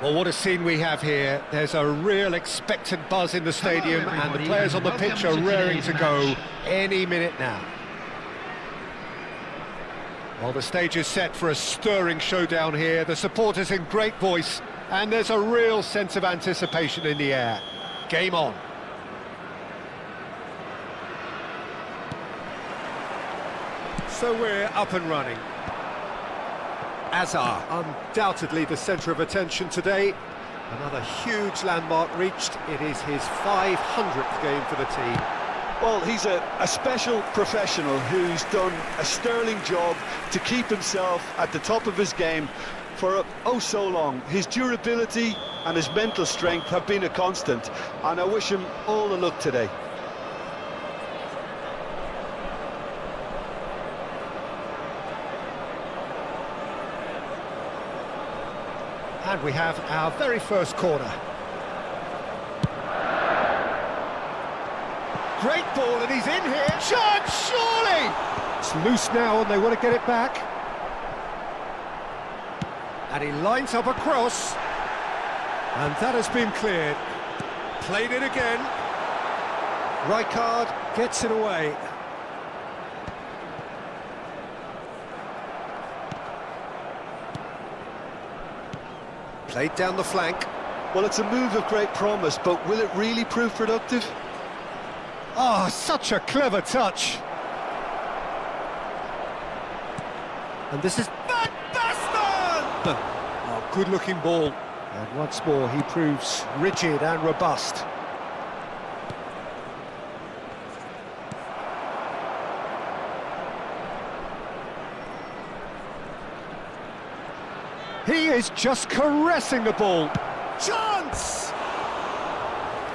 Well, what a scene we have here. There's a real expectant buzz in the stadium, and the players on the pitch are raring to go any minute now. Well, the stage is set for a stirring showdown here. The supporters in great voice, and there's a real sense of anticipation in the air. Game on. So we're up and running. Azar, undoubtedly the centre of attention today. Another huge landmark reached. It is his 500th game for the team. Well, he's a special professional who's done a sterling job to keep himself at the top of his game for oh so long. His durability and his mental strength have been a constant, and I wish him all the luck today. And we have our very first corner. Great ball, and he's in here. Chance, surely! It's loose now, and they want to get it back. And he lines up a cross. And that has been cleared. Played it again. Rijkaard gets it away. Played down the flank. Well, it's a move of great promise, but will it really prove productive? Oh, such a clever touch. And this is Van Basten! Oh, good-looking ball. And once more, he proves rigid and robust. He is just caressing the ball. Chance!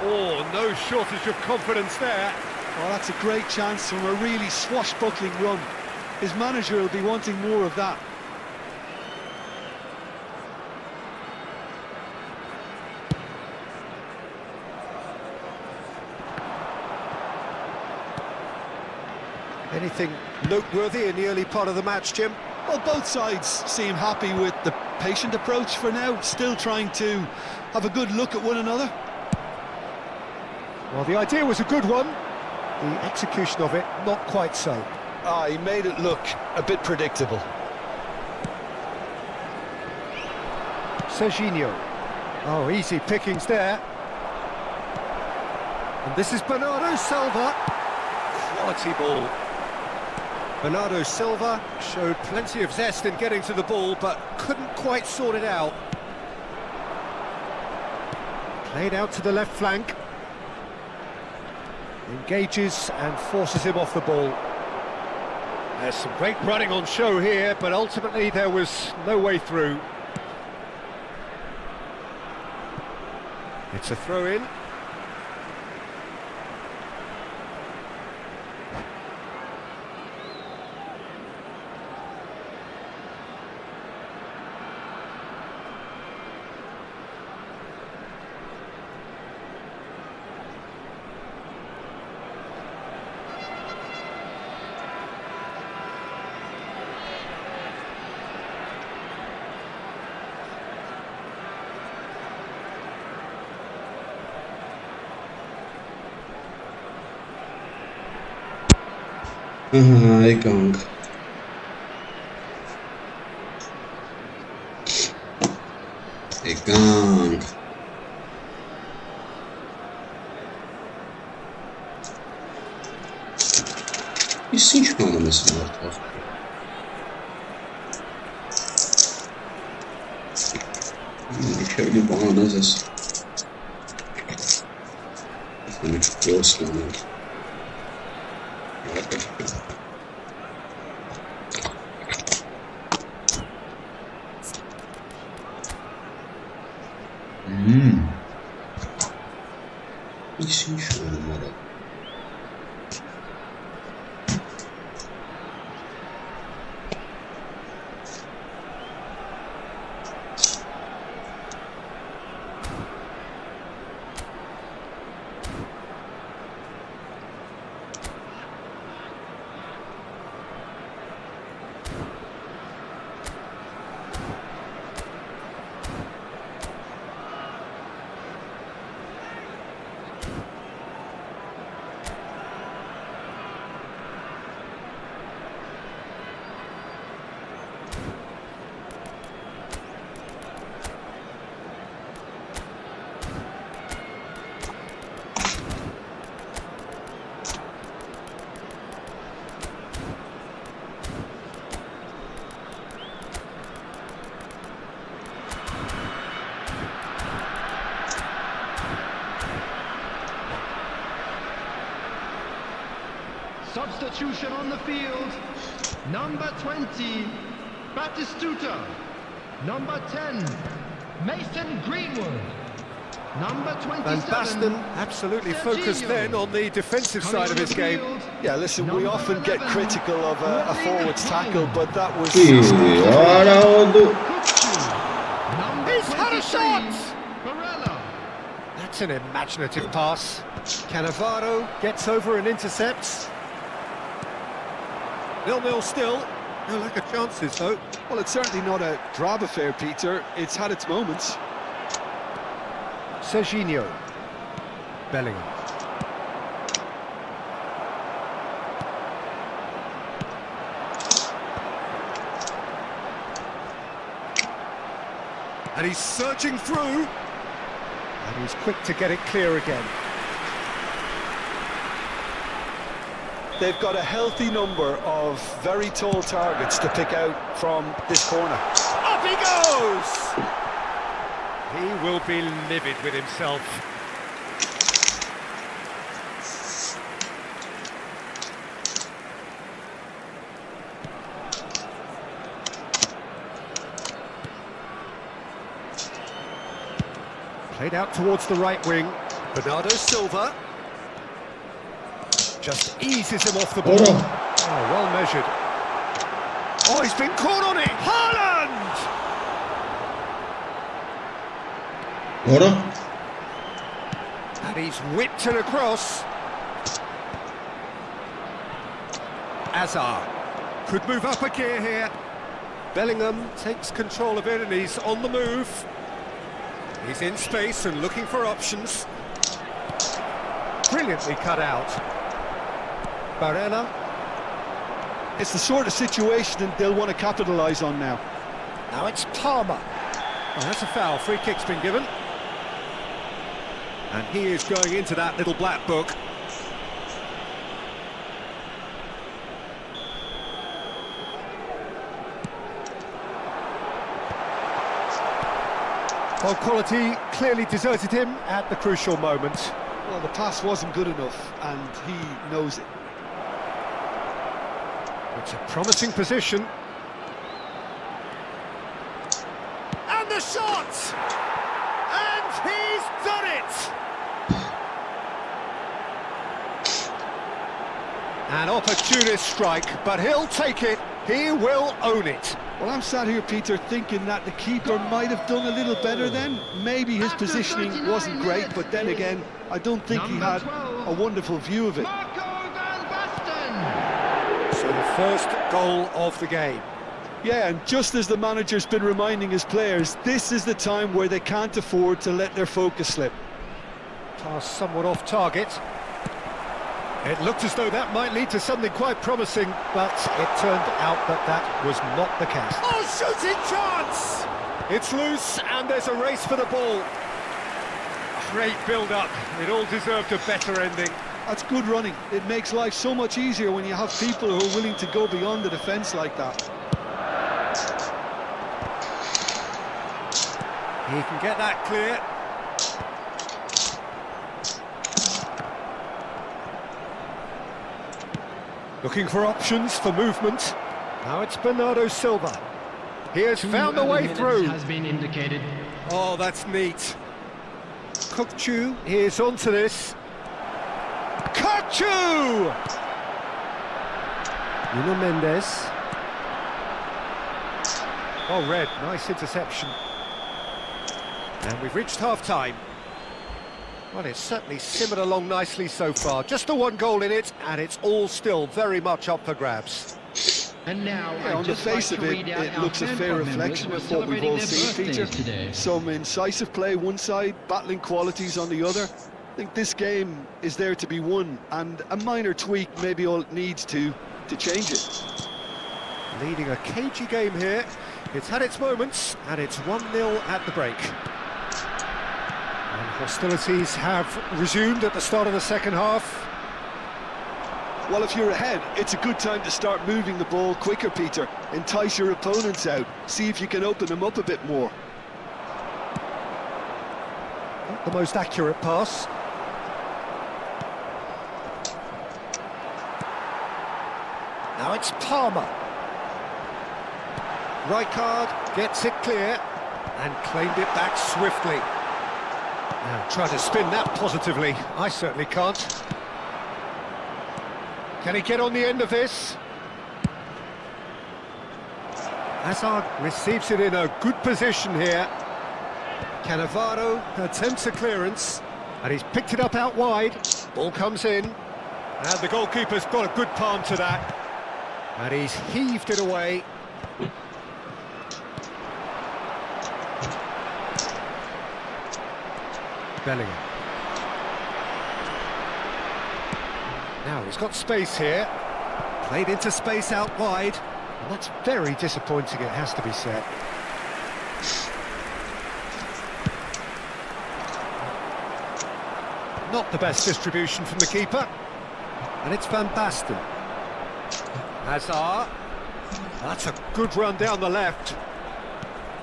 Oh, no shortage of confidence there. Well, that's a great chance from a really swashbuckling run. His manager will be wanting more of that. Anything noteworthy in the early part of the match, Jim? Well, both sides seem happy with the patient approach for now, still trying to have a good look at one another. Well, the idea was a good one. The execution of it, not quite so. He made it look a bit predictable. Serginho. Oh, easy pickings there. And this is Bernardo Silva. Quality ball. Bernardo Silva showed plenty of zest in getting to the ball, but couldn't quite sort it out. Played out to the left flank. Engages and forces him off the ball. There's some great running on show here, but ultimately there was no way through. It's a throw-in. Alik-GAMING. Alik-GAMING. İsim çıkmaması var tabii. Şöyle bana nazar. Bunu çok yoğunlaştırdım. İsim şöyle numara. Substitution on the field. Number 20, Batistuta. Number 10, Mason Greenwood. Number 27, And Baston absolutely focused then on the defensive side of his game. Yeah, listen, we often get critical of a forward's tackle, but that was... Ara oldu. He's had a shot! That's an imaginative pass. Cannavaro gets over and intercepts. 0-0 still. No lack of chances, though. Well, it's certainly not a drab affair, Peter. It's had its moments. Serginho. Bellingham. And he's surging through. And he's quick to get it clear again. They've got a healthy number of very tall targets to pick out from this corner. Up he goes! He will be livid with himself. Played out towards the right wing. Bernardo Silva. Just eases him off the ball. Oh, well measured. Oh, he's been caught on it! Haaland! Ora. And he's whipped it across. Azar could move up a gear here. Bellingham takes control of it and he's on the move. He's in space and looking for options. Brilliantly cut out. Barella. It's the sort of situation that they'll want to capitalise on now. Now it's Palmer. Oh, that's a foul. Free kick's been given. And he is going into that little black book. Well, quality clearly deserted him at the crucial moment. Well, the pass wasn't good enough, and he knows it. It's a promising position. And the shot! And he's done it! An opportunist strike, but he'll take it. He will own it. Well, I'm sat here, Peter, thinking that the keeper might have done a little better then. Maybe his positioning wasn't great, but then again, I don't think he had a wonderful view of it. So the first goal of the game. Yeah, and just as the manager's been reminding his players, this is the time where they can't afford to let their focus slip. Pass somewhat off target. It looked as though that might lead to something quite promising, but it turned out that that was not the case. Oh, shooting chance! It's loose, and there's a race for the ball. Great build-up. It all deserved a better ending. That's good running. It makes life so much easier when you have people who are willing to go beyond the defence like that. He can get that clear. Looking for options for movement. Now it's Bernardo Silva. He has found a way through. Has been indicated. Oh, that's neat. Kokchu is onto this. Kokchu! Nuno Mendes. Oh, Red, nice interception. And we've reached half-time. Well, it's certainly simmered along nicely so far. Just the one goal in it, and it's all still very much up for grabs. And now, yeah, on the face of it, it looks a fair reflection of what we've all seen, Peter. Some incisive play one side, battling qualities on the other. I think this game is there to be won, and a minor tweak maybe all it needs to change it. Leading a cagey game here. It's had its moments, and it's 1-0 at the break. And hostilities have resumed at the start of the second half. Well, if you're ahead, it's a good time to start moving the ball quicker, Peter. Entice your opponents out. See if you can open them up a bit more. Not the most accurate pass. Now it's Palmer. Rijkaard gets it clear and claimed it back swiftly. Now try to spin that positively. I certainly can't. Can he get on the end of this? Hazard receives it in a good position here. Cannavaro attempts a clearance, and he's picked it up out wide. Ball comes in, and the goalkeeper's got a good palm to that. And he's heaved it away. Bellingham. Now he's got space here. Played into space out wide. And that's very disappointing, it has to be said. Not the best distribution from the keeper. And it's Van Basten. Hazard. That's a good run down the left.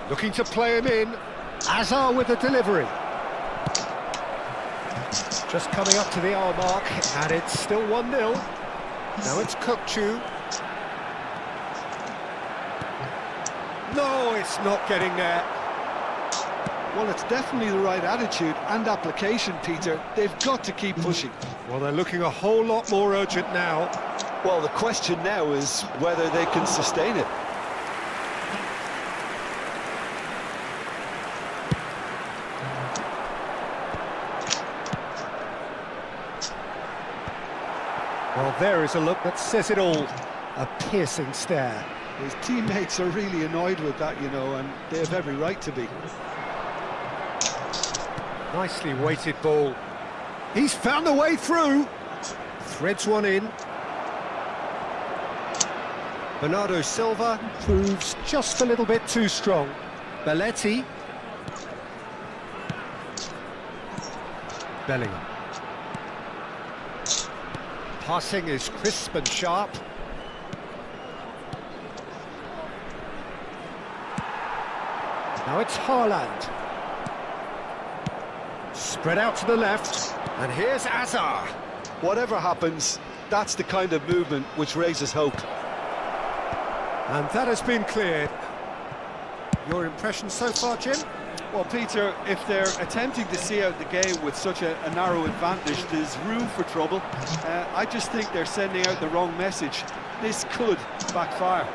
Looking to play him in. Hazard with the delivery. Just coming up to the hour mark, and it's still 1-0. Now it's Kukçu. No, it's not getting there. Well, it's definitely the right attitude and application, Peter. They've got to keep pushing. Well, they're looking a whole lot more urgent now. Well, the question now is whether they can sustain it. Well, there is a look that says it all. A piercing stare. His teammates are really annoyed with that, you know, and they have every right to be. Nicely weighted ball. He's found a way through. Threads one in. Bernardo Silva proves just a little bit too strong. Belletti. Bellingham. Passing is crisp and sharp. Now it's Haaland. Spread out to the left, and here's Hazard. Whatever happens, that's the kind of movement which raises hope. And that has been cleared. Your impression so far, Jim? Well, Peter, if they're attempting to see out the game with such a narrow advantage, there's room for trouble. I just think they're sending out the wrong message. This could backfire.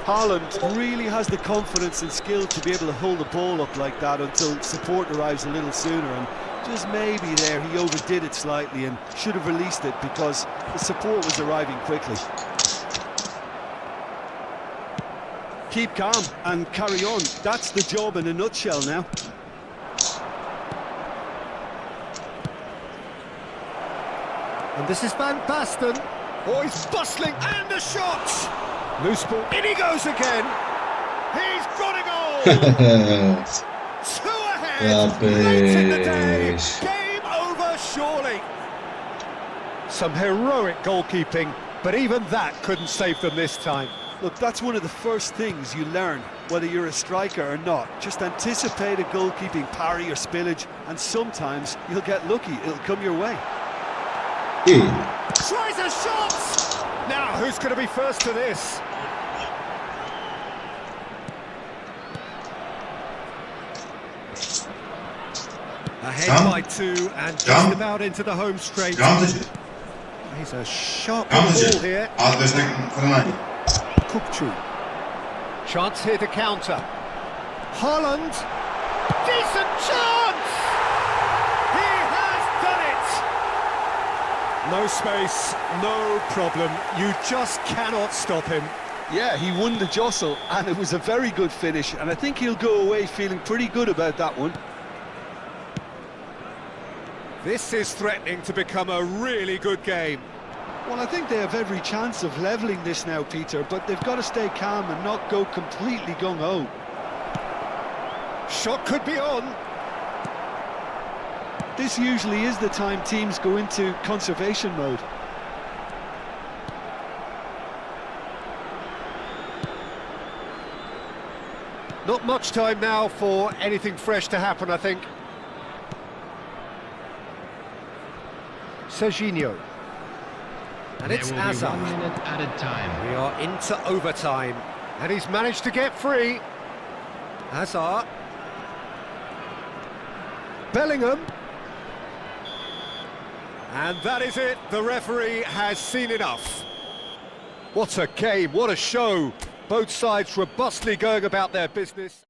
Haaland really has the confidence and skill to be able to hold the ball up like that until support arrives a little sooner, and just maybe there he overdid it slightly and should have released it because the support was arriving quickly. Keep calm and carry on. That's the job in a nutshell now. And this is Van Basten. Oh, he's bustling, and the shot! Loose ball, in he goes again! He's got a goal! 2 ahead, late in the day, game over surely! Some heroic goalkeeping, but even that couldn't save them this time. Look, that's one of the first things you learn, whether you're a striker or not. Just anticipate a goalkeeping parry or spillage, and sometimes you'll get lucky, it'll come your way. Tries a shot! Now, who's going to be first to this? Ahead by 2 and just about into the home straight. He's a sharp ball here. Kukçu. Chance here to counter. Haaland. Decent chance! He has done it! No space, no problem. You just cannot stop him. Yeah, he won the jostle, and it was a very good finish, and I think he'll go away feeling pretty good about that one. This is threatening to become a really good game. Well, I think they have every chance of levelling this now, Peter, but they've got to stay calm and not go completely gung-ho. Shot could be on. This usually is the time teams go into conservation mode. Not much time now for anything fresh to happen, I think. Serginho. And There it's will be Hazard. 1 minute added time. We are into overtime. And he's managed to get free. Hazard. Bellingham. And that is it. The referee has seen enough. What a game, what a show. Both sides robustly going about their business.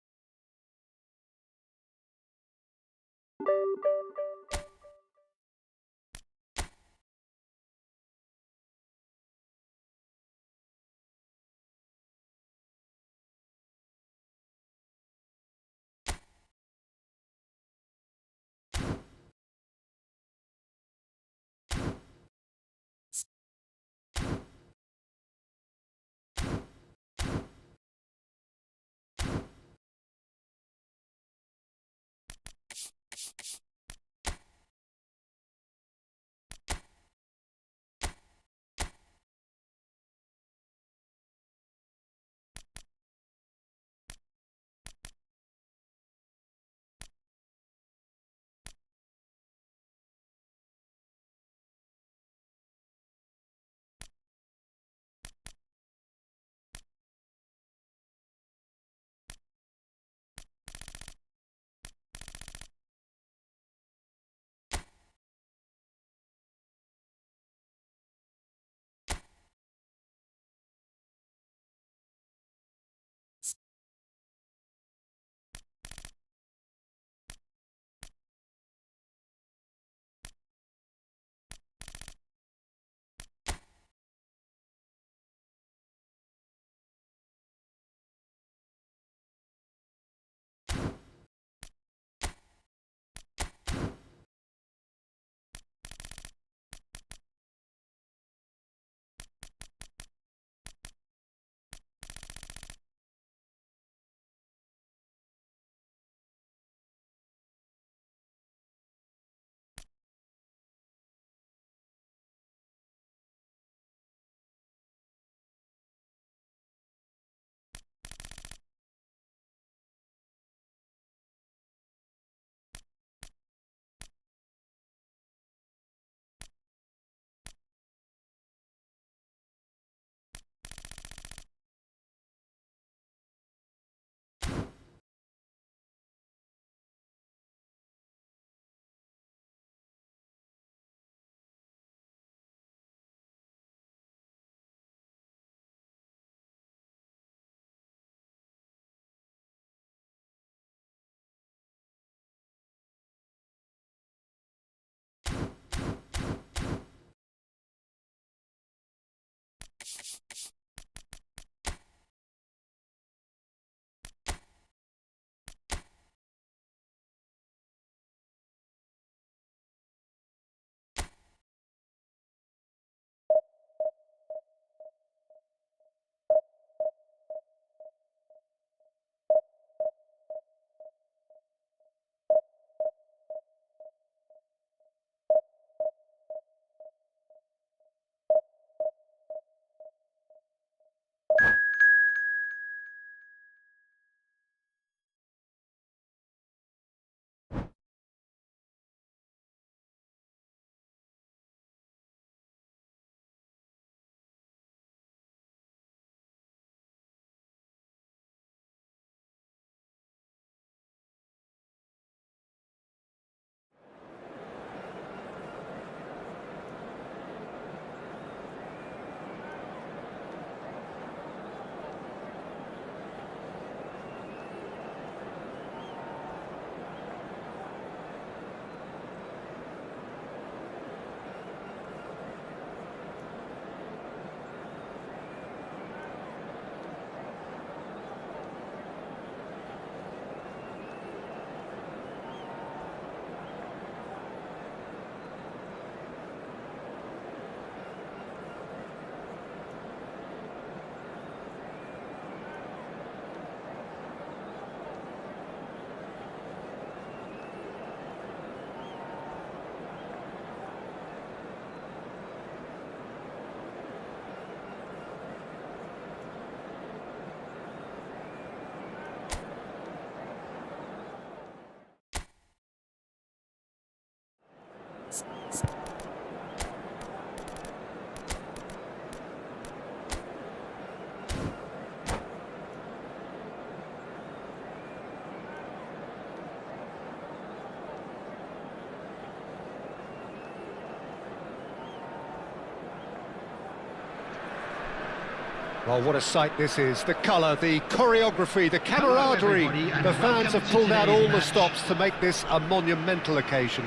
Well, what a sight this is. The colour, the choreography, the camaraderie. The fans have pulled out all the stops to make this a monumental occasion.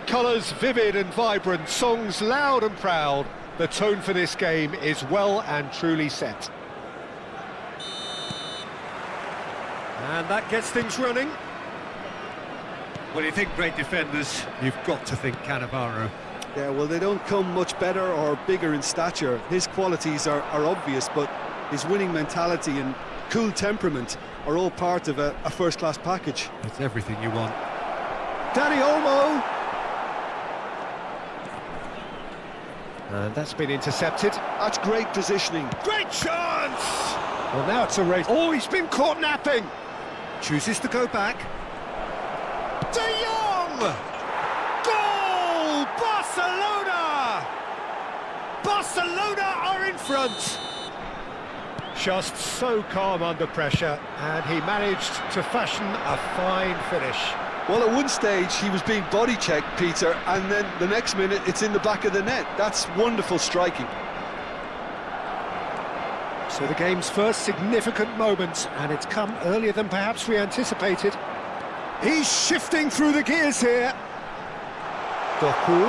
Colours vivid and vibrant, songs loud and proud. The tone for this game is well and truly set. And that gets things running. When you think great defenders, you've got to think Cannavaro. Yeah, well, they don't come much better or bigger in stature. His qualities are obvious, but his winning mentality and cool temperament are all part of a first-class package. It's everything you want. Danny Olmo! And that's been intercepted. That's great positioning. Great chance! Well, now it's a race. Oh, he's been caught napping. Chooses to go back. De Jong! Goal! Barcelona! Barcelona are in front. Just so calm under pressure, and he managed to fashion a fine finish. Well, at one stage he was being body checked, Peter, and then the next minute it's in the back of the net. That's wonderful striking. So the game's first significant moment, and it's come earlier than perhaps we anticipated. He's shifting through the gears here. Doku.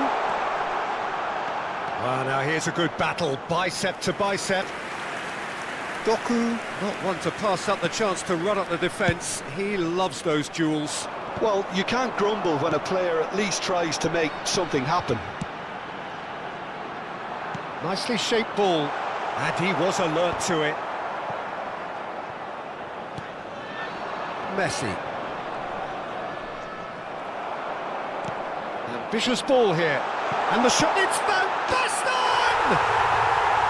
Well, now here's a good battle, bicep to bicep. Doku, not one to pass up the chance to run up the defence. He loves those duels. Well, you can't grumble when a player at least tries to make something happen. Nicely shaped ball, and he was alert to it. Messi. Ambitious ball here, and the shot, it's Van Basten!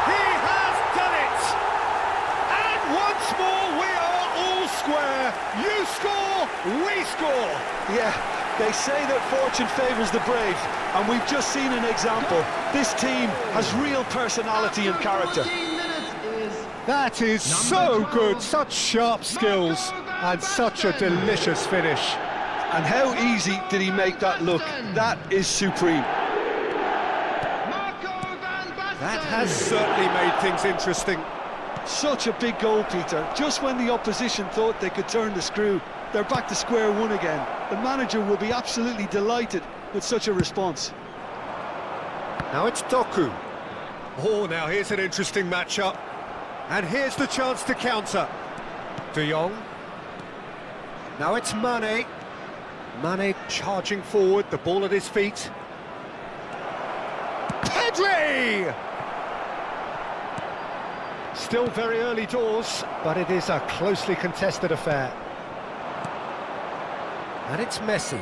He has done it! And once more we are all square. You score, we score! Yeah, they say that fortune favours the brave, and we've just seen an example. This team has real personality and character. That is so good, such sharp skills, and such a delicious finish. And how easy did he make that look? That is supreme. That has certainly made things interesting. Such a big goal, Peter. Just when the opposition thought they could turn the screw, they're back to square one again. The manager will be absolutely delighted with such a response. Now it's Doku. Oh, now here's an interesting matchup. And here's the chance to counter. De Jong. Now it's Mane. Mane charging forward, the ball at his feet. Pedri! Still very early doors, but it is a closely contested affair. And it's Messi.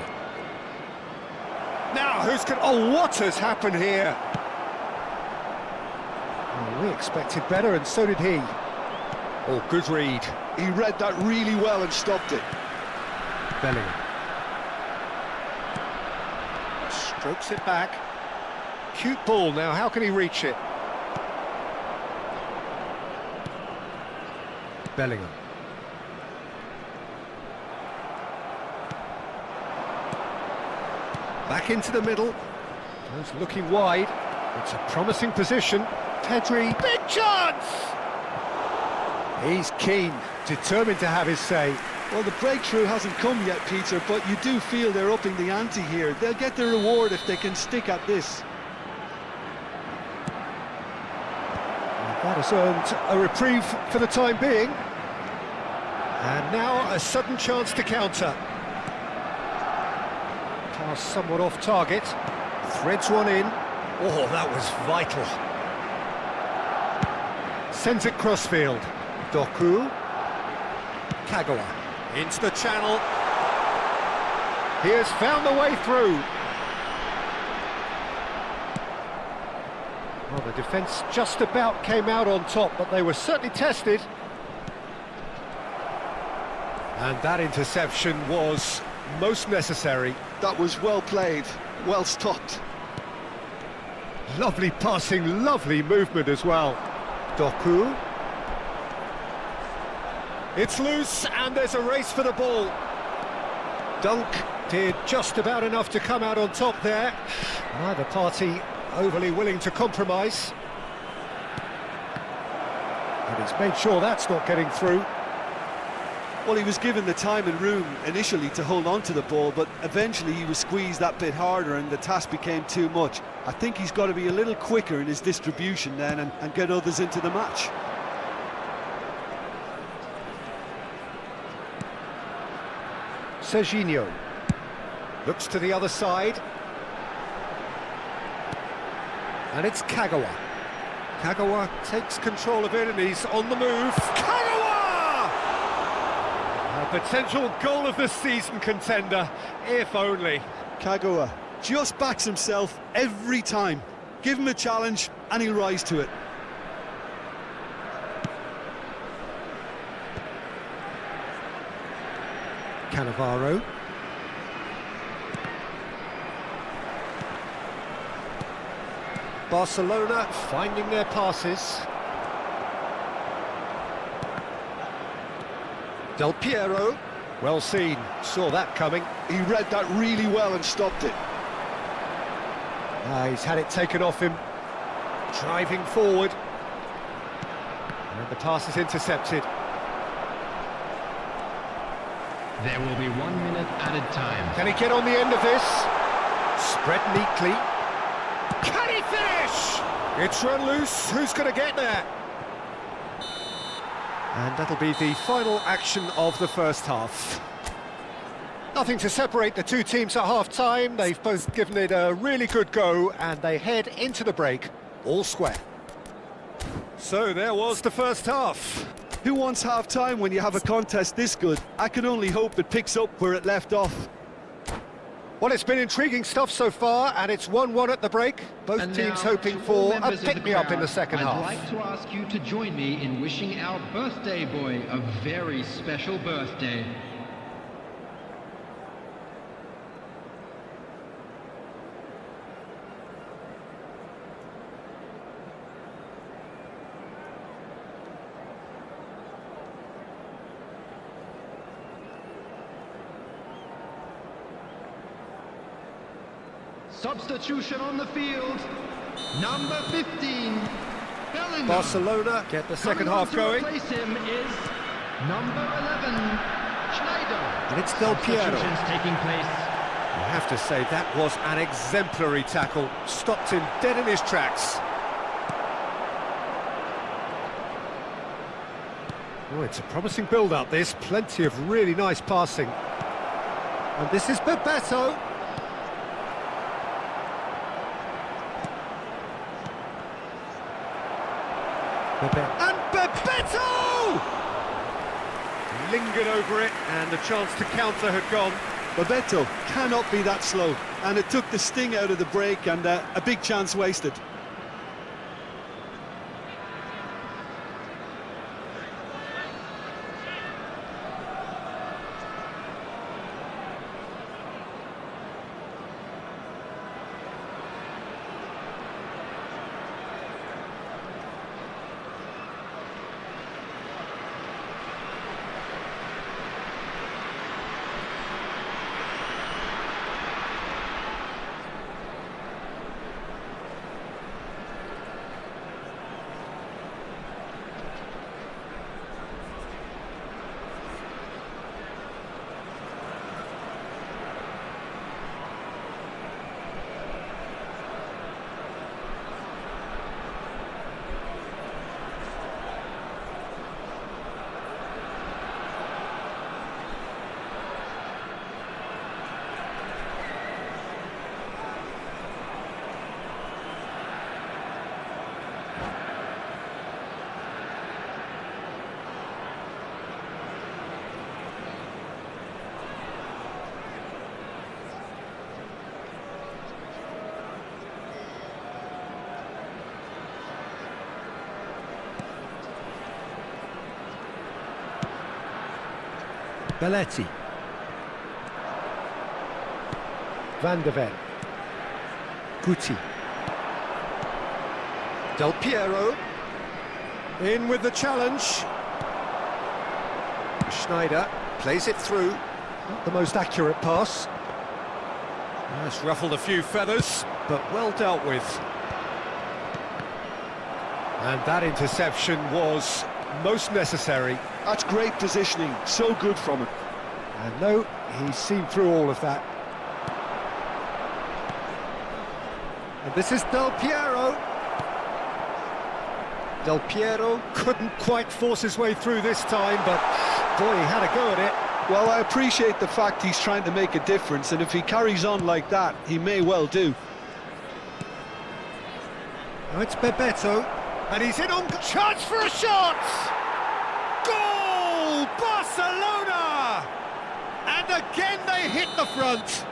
Now, who's going... Oh, what has happened here? Well, we expected better, and so did he. Oh, good read. He read that really well and stopped it. Bellingham. Strokes it back. Cute ball now, how can he reach it? Bellingham. Back into the middle. He's looking wide. It's a promising position. Pedri, big chance! He's keen, determined to have his say. Well, the breakthrough hasn't come yet, Peter, but you do feel they're upping the ante here. They'll get their reward if they can stick at this. That has earned a reprieve for the time being. And now a sudden chance to counter. Pass somewhat off target. Threads one in. Oh, that was vital. Sends it crossfield. Doku. Kagawa. Into the channel. He has found the way through. Well, the defence just about came out on top, but they were certainly tested. And that interception was most necessary. That was well played, well stopped. Lovely passing, lovely movement as well. Doku. It's loose, and there's a race for the ball. Dunk did just about enough to come out on top there. Neither party overly willing to compromise. And he's made sure that's not getting through. Well, he was given the time and room initially to hold on to the ball, but eventually he was squeezed that bit harder and the task became too much. I think he's got to be a little quicker in his distribution then and get others into the match. Serginho looks to the other side. And it's Kagawa. Kagawa takes control of it and he's on the move. Kagawa! A potential goal of the season contender, if only. Kagawa just backs himself every time. Give him a challenge and he'll rise to it. Cannavaro. Barcelona finding their passes. Del Piero, well seen, saw that coming. He read that really well and stopped it. He's had it taken off him, driving forward. And the pass is intercepted. There will be 1 minute added time. Can he get on the end of this? Spread neatly. Can he finish? It's run loose. Who's going to get there? And that'll be the final action of the first half. Nothing to separate the two teams at half-time. They've both given it a really good go, and they head into the break all square. So there was the first half. Who wants half-time when you have a contest this good? I can only hope it picks up where it left off. Well, it's been intriguing stuff so far, and it's 1-1 at the break. Both And teams now, hoping to all for a members of the pick-me-up in crowd, the second half. I'd like to ask you to join me in wishing our birthday boy a very special birthday. Substitution on the field, number 15, Bellingham. Barcelona get the second Coming on half to going. replace him is number 11, Schneider. And it's Del Piero. Substitutions taking place. You have to say that was an exemplary tackle. Stopped him dead in his tracks. Oh, it's a promising build-up, this. Plenty of really nice passing. And this is Bebeto. And Bebeto! Lingered over it, and the chance to counter had gone. Bebeto cannot be that slow, and it took the sting out of the break and a big chance wasted. Belletti. Van de Ven. Guti. Del Piero. In with the challenge. Schneider plays it through. Not the most accurate pass. It's ruffled a few feathers, but well dealt with. And that interception was most necessary. That's great positioning, so good from him. And no, he's seen through all of that. And this is Del Piero. Del Piero couldn't quite force his way through this time, but boy, he had a go at it. Well, I appreciate the fact he's trying to make a difference, and if he carries on like that, he may well do. Now it's Bebeto, and he's in on chance for a shot! Goal! Barcelona! And again they hit the front.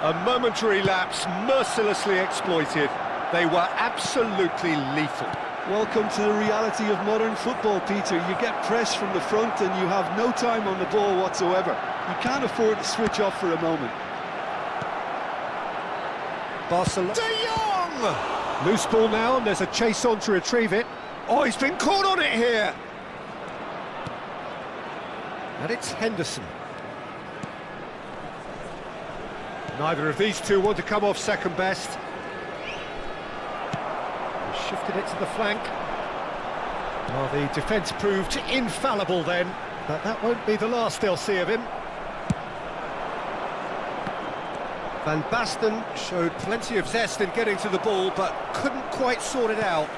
A momentary lapse, mercilessly exploited. They were absolutely lethal. Welcome to the reality of modern football, Peter. You get pressed from the front and you have no time on the ball whatsoever. You can't afford to switch off for a moment. Barcelona. De Jong! Loose ball now, and there's a chase on to retrieve it. Oh, he's been caught on it here! And it's Henderson. Neither of these two want to come off second best. He shifted it to the flank. Well, the defence proved infallible then, but that won't be the last they'll see of him. Van Basten showed plenty of zest in getting to the ball, but couldn't quite sort it out.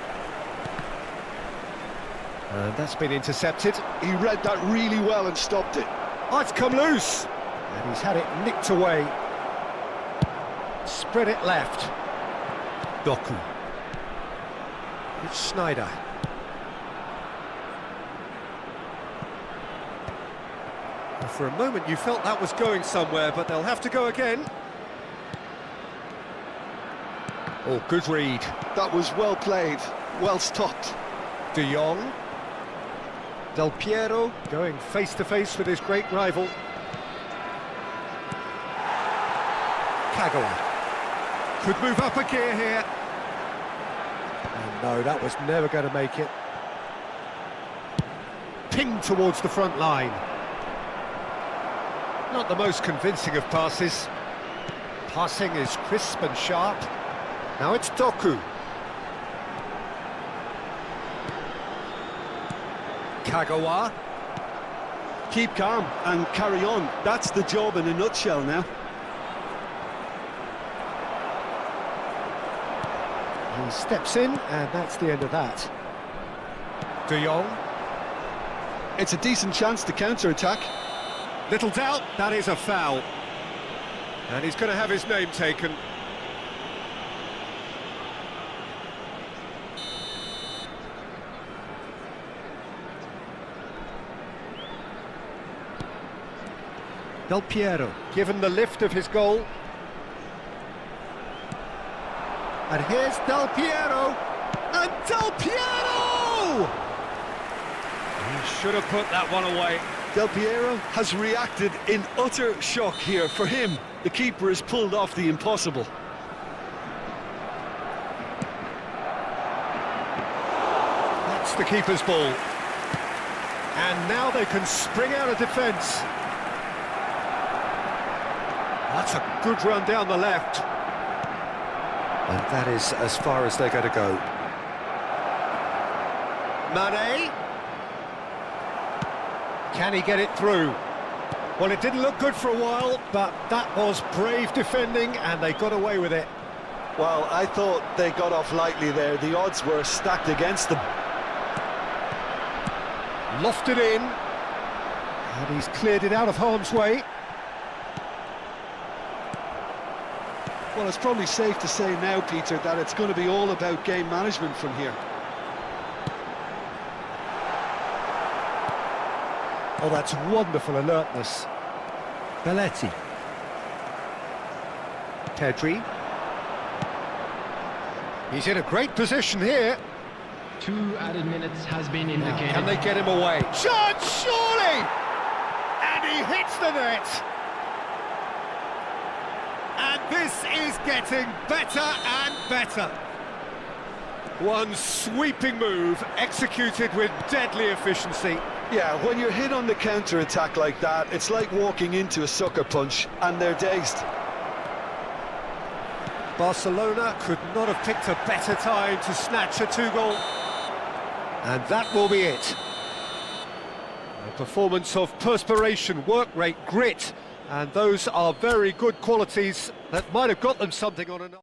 And that's been intercepted. He read that really well and stopped it. Oh, it's come loose! And he's had it nicked away. Spread it left. Doku. It's Schneider. Well, for a moment you felt that was going somewhere, but they'll have to go again. Oh, good read. That was well played, well stopped. De Jong. Del Piero going face-to-face with his great rival. Kagawa. Could move up a gear here. And no, that was never going to make it. Pinged towards the front line. Not the most convincing of passes. Passing is crisp and sharp. Now it's Doku. Kagawa. Keep calm and carry on. That's the job in a nutshell now. He steps in, and that's the end of that. De Jong. It's a decent chance to counter-attack. Little doubt, that is a foul. And he's going to have his name taken. Del Piero, given the lift of his goal. And here's Del Piero, and Del Piero! He should have put that one away. Del Piero has reacted in utter shock here. For him, the keeper has pulled off the impossible. That's the keeper's ball. And now they can spring out of defence. That's a good run down the left. And that is as far as they're going to go. Mane. Can he get it through? Well, it didn't look good for a while, but that was brave defending, and they got away with it. Well, I thought they got off lightly there. The odds were stacked against them. Lofted in. And he's cleared it out of harm's way. Well, it's probably safe to say now, Peter, that it's going to be all about game management from here. Oh, that's wonderful alertness. Belletti. Pedri. He's in a great position here. 2 added minutes has been indicated. Can they get him away? Chance, surely! And he hits the net! And this is getting better and better. One sweeping move, executed with deadly efficiency. Yeah, when you're hit on the counter-attack like that, it's like walking into a sucker punch, and they're dazed. Barcelona could not have picked a better time to snatch a 2-goal. And that will be it. A performance of perspiration, work rate, grit, and those are very good qualities that might have got them something on another.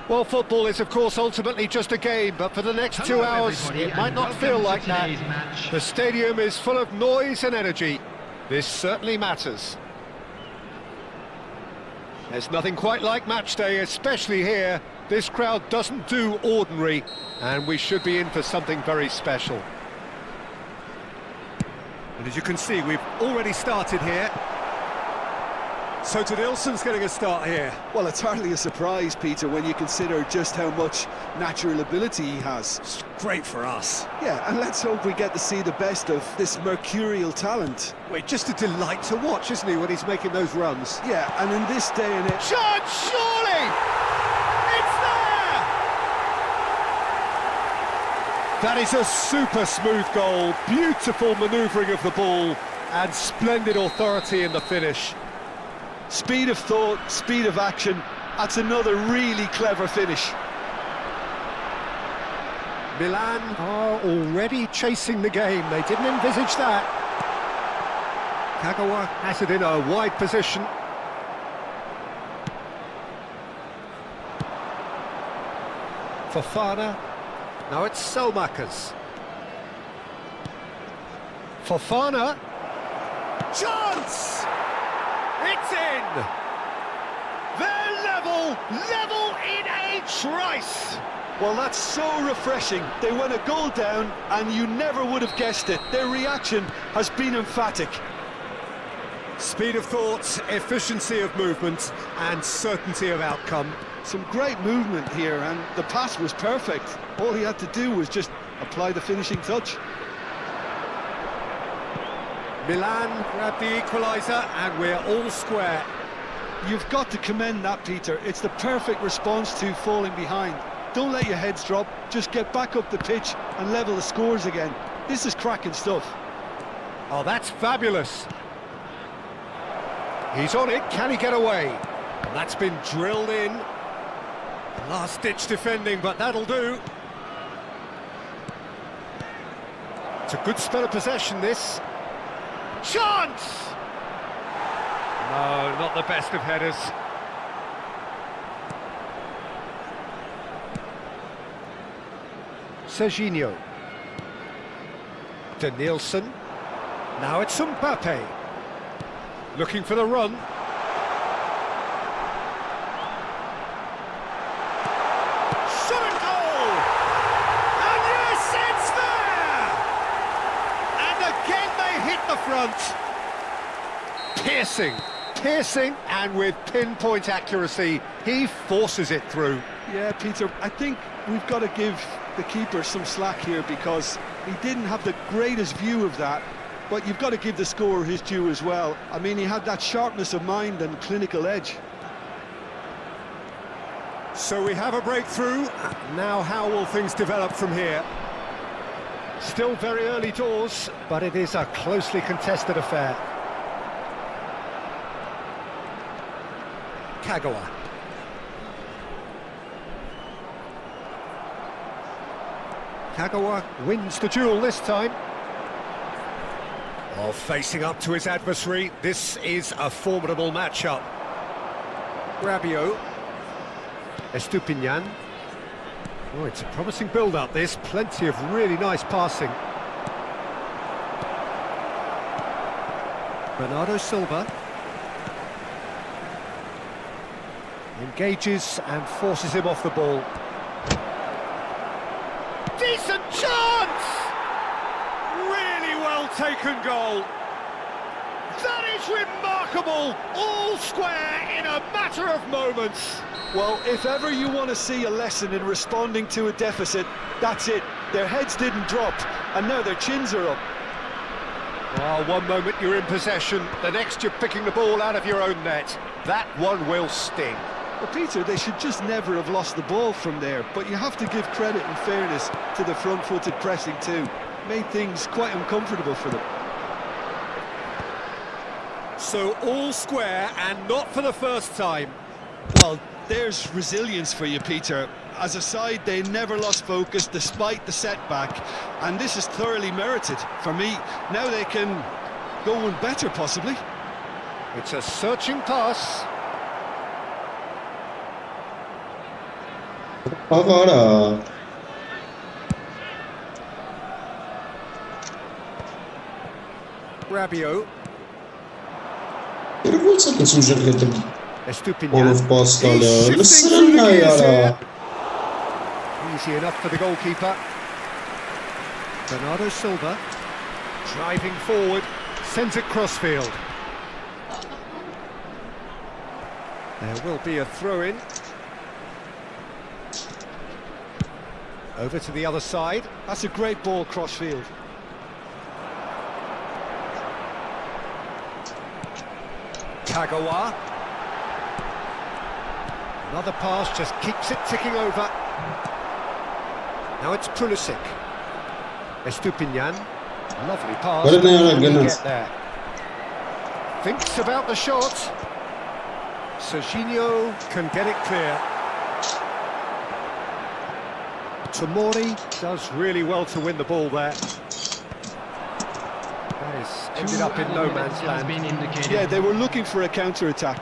Well, football is, of course, ultimately just a game, but for the next 2 hours, it might not feel like that. Match. The stadium is full of noise and energy. This certainly matters. There's nothing quite like match day, especially here. This crowd doesn't do ordinary, and we should be in for something very special. And as you can see, we've already started here. So Nilsson's getting a start here. Well, it's hardly a surprise, Peter, when you consider just how much natural ability he has. It's great for us. Yeah, and let's hope we get to see the best of this mercurial talent. Well, just a delight to watch, isn't he, when he's making those runs? Yeah, and in this day and age... Chance, surely! It's there! That is a super smooth goal, beautiful manoeuvring of the ball, and splendid authority in the finish. Speed of thought, speed of action, that's another really clever finish. Milan are already chasing the game, they didn't envisage that. Kagawa has it in a wide position. Fofana, now it's Selmakers. Fofana, chance! It's in! They're level in a trice! Well, that's so refreshing. They went a goal down and you never would have guessed it. Their reaction has been emphatic. Speed of thought, efficiency of movement, and certainty of outcome. Some great movement here, and the pass was perfect. All he had to do was just apply the finishing touch. Milan grabbed the equaliser, and we're all square. You've got to commend that, Peter. It's the perfect response to falling behind. Don't let your heads drop, just get back up the pitch and level the scores again. This is cracking stuff. Oh, that's fabulous. He's on it, can he get away? And that's been drilled in. Last-ditch defending, but that'll do. It's a good spell of possession, this. Chance! No, not the best of headers. Serginho. De Nielsen. Now it's Mbappe. Looking for the run. Shot and goal! And yes, it's there! And again they hit the front. Piercing, and with pinpoint accuracy, he forces it through. Yeah, Peter, I think we've got to give the keeper some slack here because he didn't have the greatest view of that, but you've got to give the scorer his due as well. I mean, he had that sharpness of mind and clinical edge. So we have a breakthrough. Now how will things develop from here? Still very early doors, but it is a closely contested affair. Kagawa. Kagawa wins the duel this time. Oh, facing up to his adversary, this is a formidable matchup. Rabiot. Estupinian. Oh, it's a promising build-up, this. Plenty of really nice passing. Bernardo Silva. Engages and forces him off the ball. Decent chance! Really well taken goal. That is remarkable! All square in a matter of moments. Well, if ever you want to see a lesson in responding to a deficit, that's it. Their heads didn't drop, and now their chins are up. Well, one moment you're in possession, the next you're picking the ball out of your own net. That one will sting. Well, Peter, they should just never have lost the ball from there, but you have to give credit and fairness to the front-footed pressing too. Made things quite uncomfortable for them. So all square, and not for the first time. Well, there's resilience for you, Peter. As a side, they never lost focus despite the setback, and this is thoroughly merited. For me, now they can go one better, possibly. It's a searching pass. Agora. Rabiot. Perforță că sunt jucători. Estupinian. All of Boston. He's shifting Listen, through the gears Nayara. here. Easy enough for the goalkeeper. Bernardo Silva. Driving forward. Sends it crossfield. There will be a throw-in. Over to the other side. That's a great ball crossfield. Kagawa. Another pass just keeps it ticking over. Now it's Pulisic. Estupinian. Lovely pass. What did they Can he against? get there? Thinks about the shot. Serginho can get it clear. Tomori does really well to win the ball there. That is ended up in no man's land. Yeah, they were looking for a counter-attack.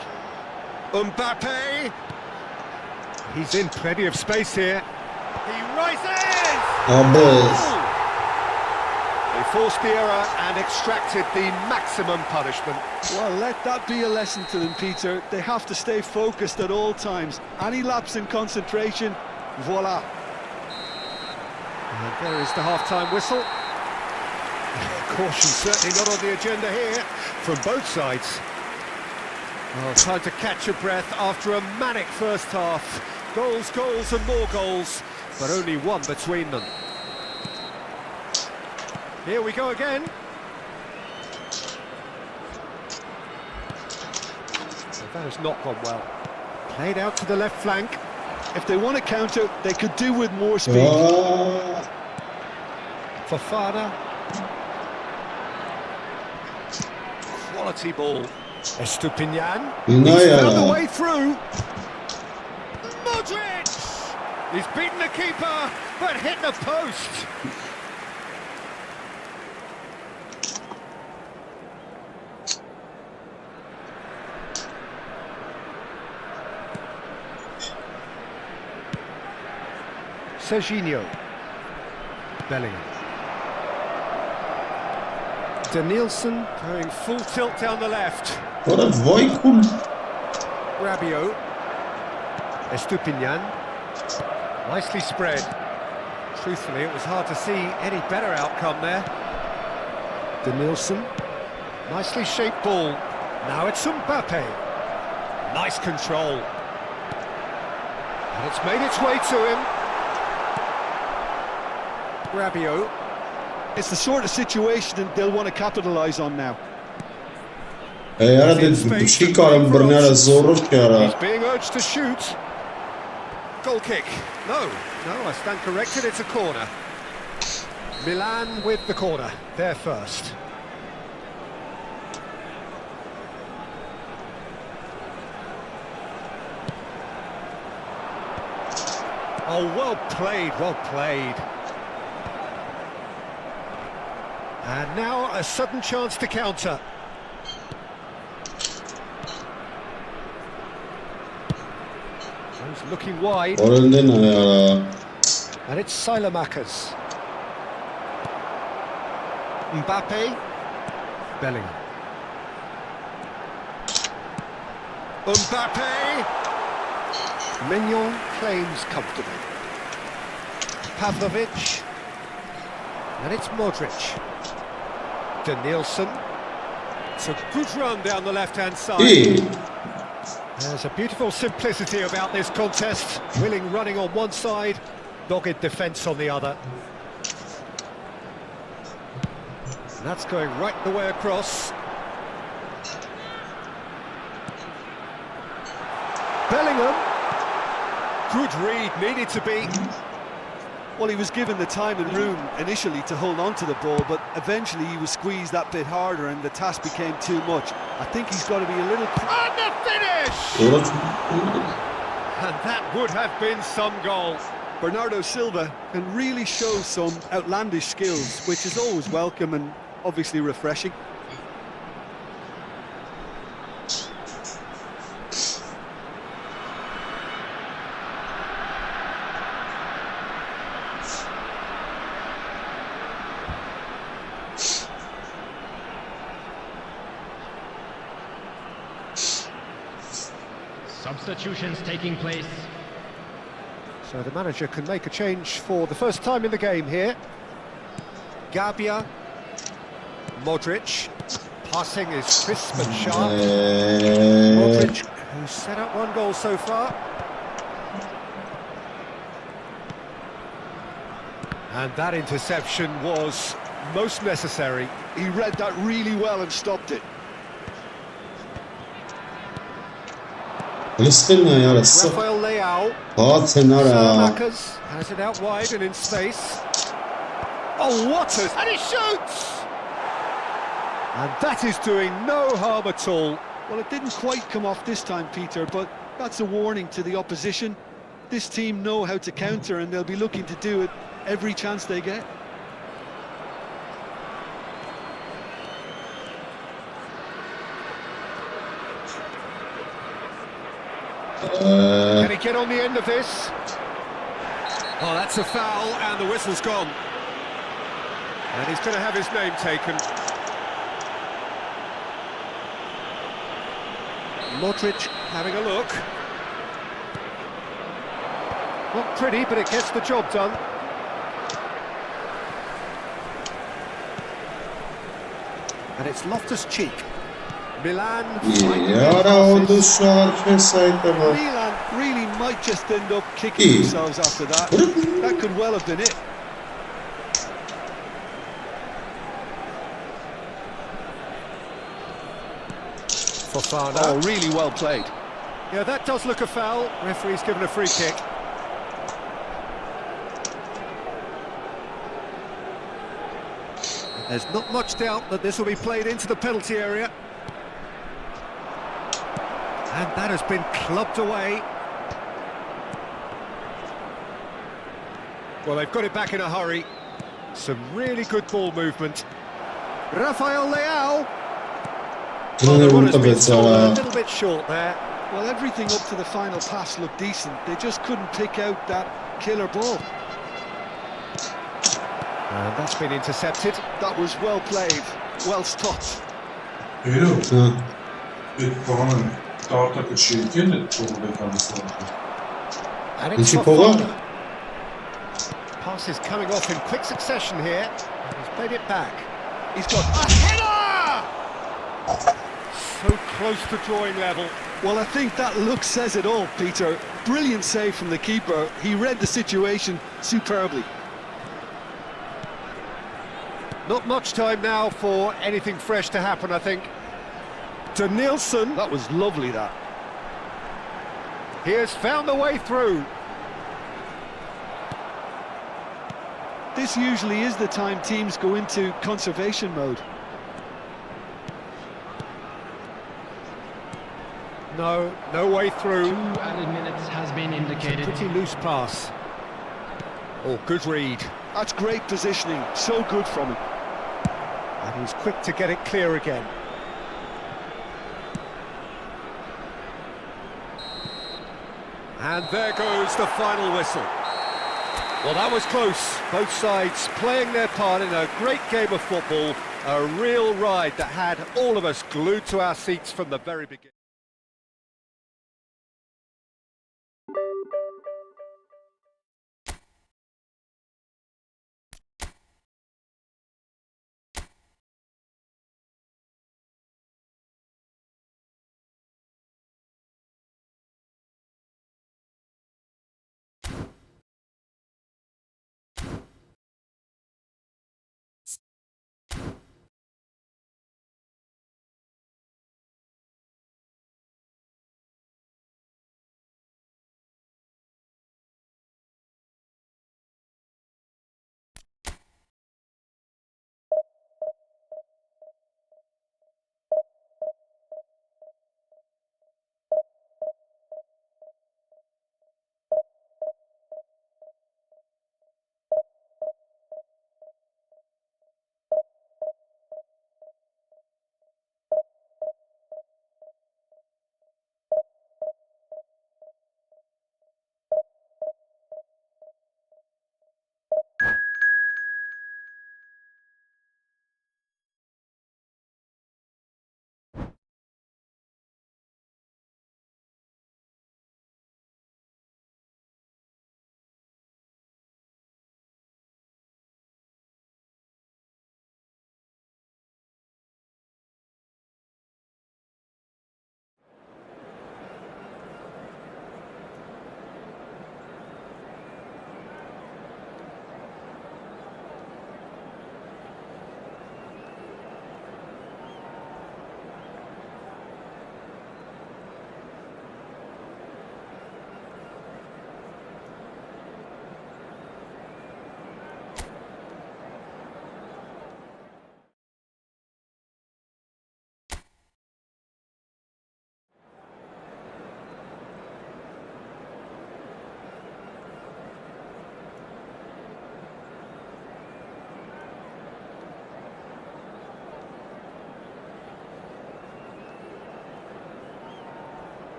Mbappe! He's in plenty of space here. He rises! Abuz. They forced the error and extracted the maximum punishment. Well, let that be a lesson to them, Peter. They have to stay focused at all times. Any lapse in concentration, voila. And there is the half-time whistle. Caution certainly not on the agenda here from both sides. Oh, time to catch your breath after a manic first half. Goals, goals and more goals, but only one between them. Here we go again. That has not gone well. Played out to the left flank. If they want to counter, they could do with more speed. Fofana. Quality ball. Estupinian. He's found the way through. Modric! He's beaten the keeper, but hit the post. Serginho. Bellingham. Danielson going full tilt down the left. What a voiceful. Rabiot. Estupinian. Nicely spread. Truthfully, it was hard to see any better outcome there. Danielson. Nicely shaped ball. Now it's Mbappe. Nice control. And it's made its way to him. Rabiot. It's the sort of situation they'll want to capitalise on now. He's being urged to shoot. Goal kick. No, I stand corrected, it's a corner. Milan with the corner, they're first. Oh, well played, well played. And now a sudden chance to counter. He's looking wide. And it's Silamakers. Mbappe. Bellingham. Mbappe. Mignon claims comfortably. Pavlovic. And it's Modric. Danielson. It's a good run down the left-hand side. There's a beautiful simplicity about this contest. Willing running on one side, dogged defence on the other. And that's going right the way across. Bellingham. Good read, needed to be. Well, he was given the time and room initially to hold on to the ball, but eventually he was squeezed that bit harder and the task became too much. I think he's got to be a little... And the finish! And that would have been some goal. Bernardo Silva can really show some outlandish skills, which is always welcome and obviously refreshing. Substitutions taking place. So the manager can make a change for the first time in the game here. Gabia. Modric. Passing is crisp and sharp. Modric, who's set up one goal so far. And that interception was most necessary. He read that really well and stopped it. Rafael Leao. Salamakers has it out wide and in space. Oh, what a... and he shoots! And that is doing no harm at all. Well, it didn't quite come off this time, Peter, but that's a warning to the opposition. This team know how to counter and they'll be looking to do it every chance they get. Can he get on the end of this? Oh, that's a foul, and the whistle's gone. And he's going to have his name taken. Modric having a look. Not pretty, but it gets the job done. And it's Loftus-Cheek. Milan. Yara oldu şu arka sayıda var. Milan really might just end up kicking themselves after that. That could well have been it. Fofana. Oh, really well played. Yeah, that does look a foul. Referee's given a free kick. There's not much doubt that this will be played into the penalty area. And that has been clubbed away. Well, they've got it back in a hurry. Some really good ball movement. Rafael Leao. Well, the runner's been stolen a little bit short there. Well, everything up to the final pass looked decent. They just couldn't pick out that killer ball. And that's been intercepted. That was well played, well stopped. And it's Fofana. Pass is coming off in quick succession here. He's played it back. He's got a header! So close to drawing level. Well, I think that look says it all, Peter. Brilliant save from the keeper. He read the situation superbly. Not much time now for anything fresh to happen, I think. To Nielsen. That was lovely, that. He has found the way through. This usually is the time teams go into conservation mode. No way through. 2 added minutes has been indicated. Pretty loose pass. Oh, good read. That's great positioning, so good from him. And he's quick to get it clear again. And there goes the final whistle. Well, that was close. Both sides playing their part in a great game of football. A real ride that had all of us glued to our seats from the very beginning.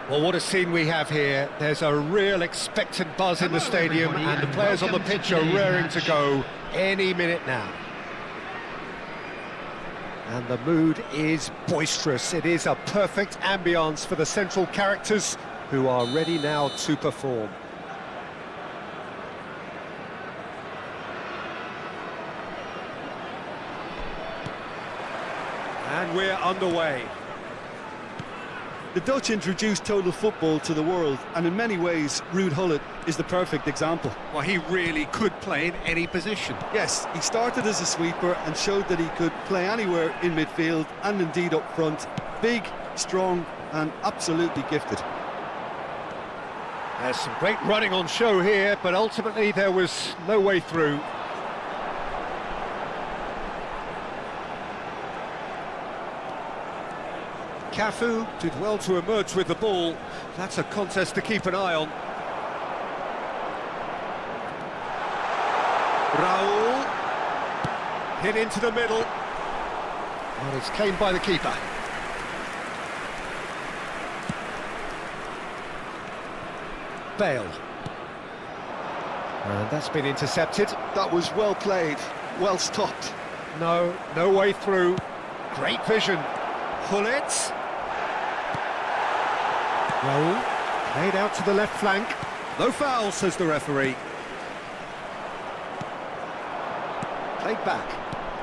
Well, what a scene we have here. There's a real expectant buzz in the stadium, and the players on the pitch are raring to go any minute now. And the mood is boisterous. It is a perfect ambience for the central characters who are ready now to perform. And we're underway. The Dutch introduced total football to the world, and in many ways, Ruud Gullit is the perfect example. Well, he really could play in any position. Yes, he started as a sweeper and showed that he could play anywhere in midfield and indeed up front. Big, strong and absolutely gifted. There's some great running on show here, but ultimately there was no way through. Cafu did well to emerge with the ball. That's a contest to keep an eye on. Raul hit into the middle. And it's claimed by the keeper. Bale. And that's been intercepted. That was well played, well stopped. No way through. Great vision. Gullit. Raul, played out to the left flank. No foul, says the referee. Played back.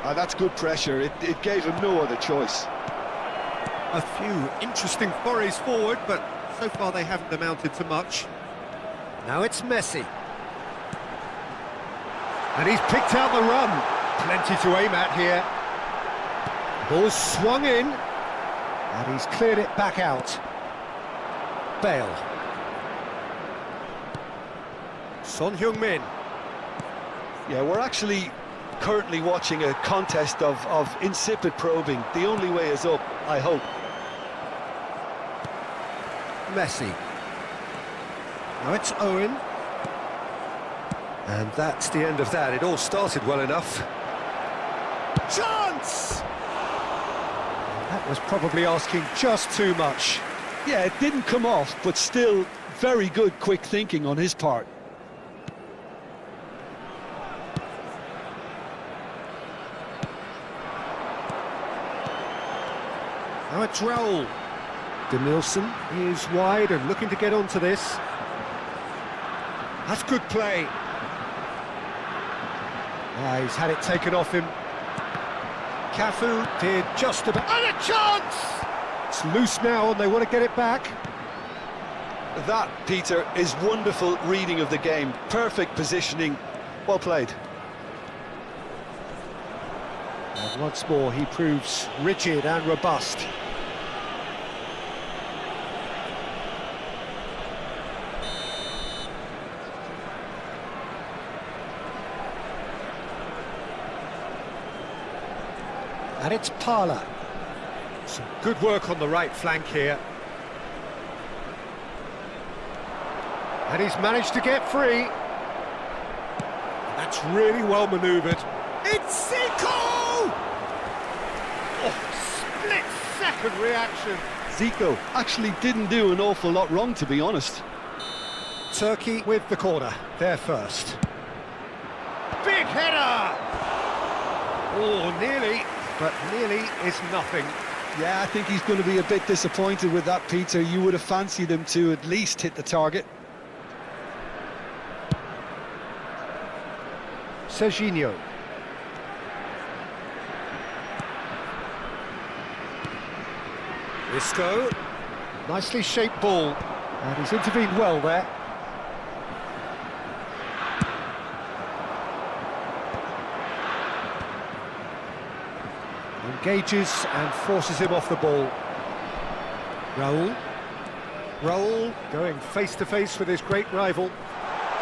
That's good pressure. It gave him no other choice. A few interesting forays forward, but so far they haven't amounted to much. Now it's Messi. And he's picked out the run. Plenty to aim at here. Ball swung in. And he's cleared it back out. Bale. Son Heung-min. Yeah, we're actually currently watching a contest of insipid probing. The only way is up, I hope. Messi. Now it's Owen. And that's the end of that. It all started well enough. Chance! That was probably asking just too much. Yeah, it didn't come off, but still very good quick thinking on his part. Now it's Raul. Denilson is wide and looking to get onto this. That's good play. He's had it taken off him. Cafu did just about... And a chance! It's loose now and they want to get it back. That, Peter, is wonderful reading of the game. Perfect positioning. Well played. And once more he proves rigid and robust. And it's Parla. Some good work on the right flank here. And he's managed to get free. That's really well manoeuvred. It's Zico! Oh, split-second reaction. Zico actually didn't do an awful lot wrong, to be honest. Turkey with the corner, there first. Big header! Oh, nearly. But nearly is nothing. Yeah, I think he's going to be a bit disappointed with that, Peter. You would have fancied him to at least hit the target. Serginho. Isco. Nicely shaped ball. And he's intervened well there. Engages and forces him off the ball. Raul going face to face with his great rival.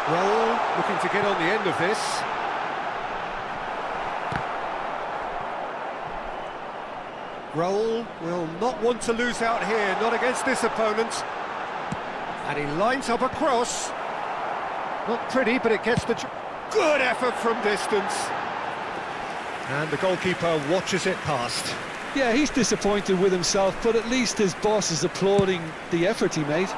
Raul looking to get on the end of this. Raul will not want to lose out here, not against this opponent. And he lines up a cross. Not pretty, but it gets the... Good effort from distance. And the goalkeeper watches it past. Yeah, he's disappointed with himself, but at least his boss is applauding the effort he made.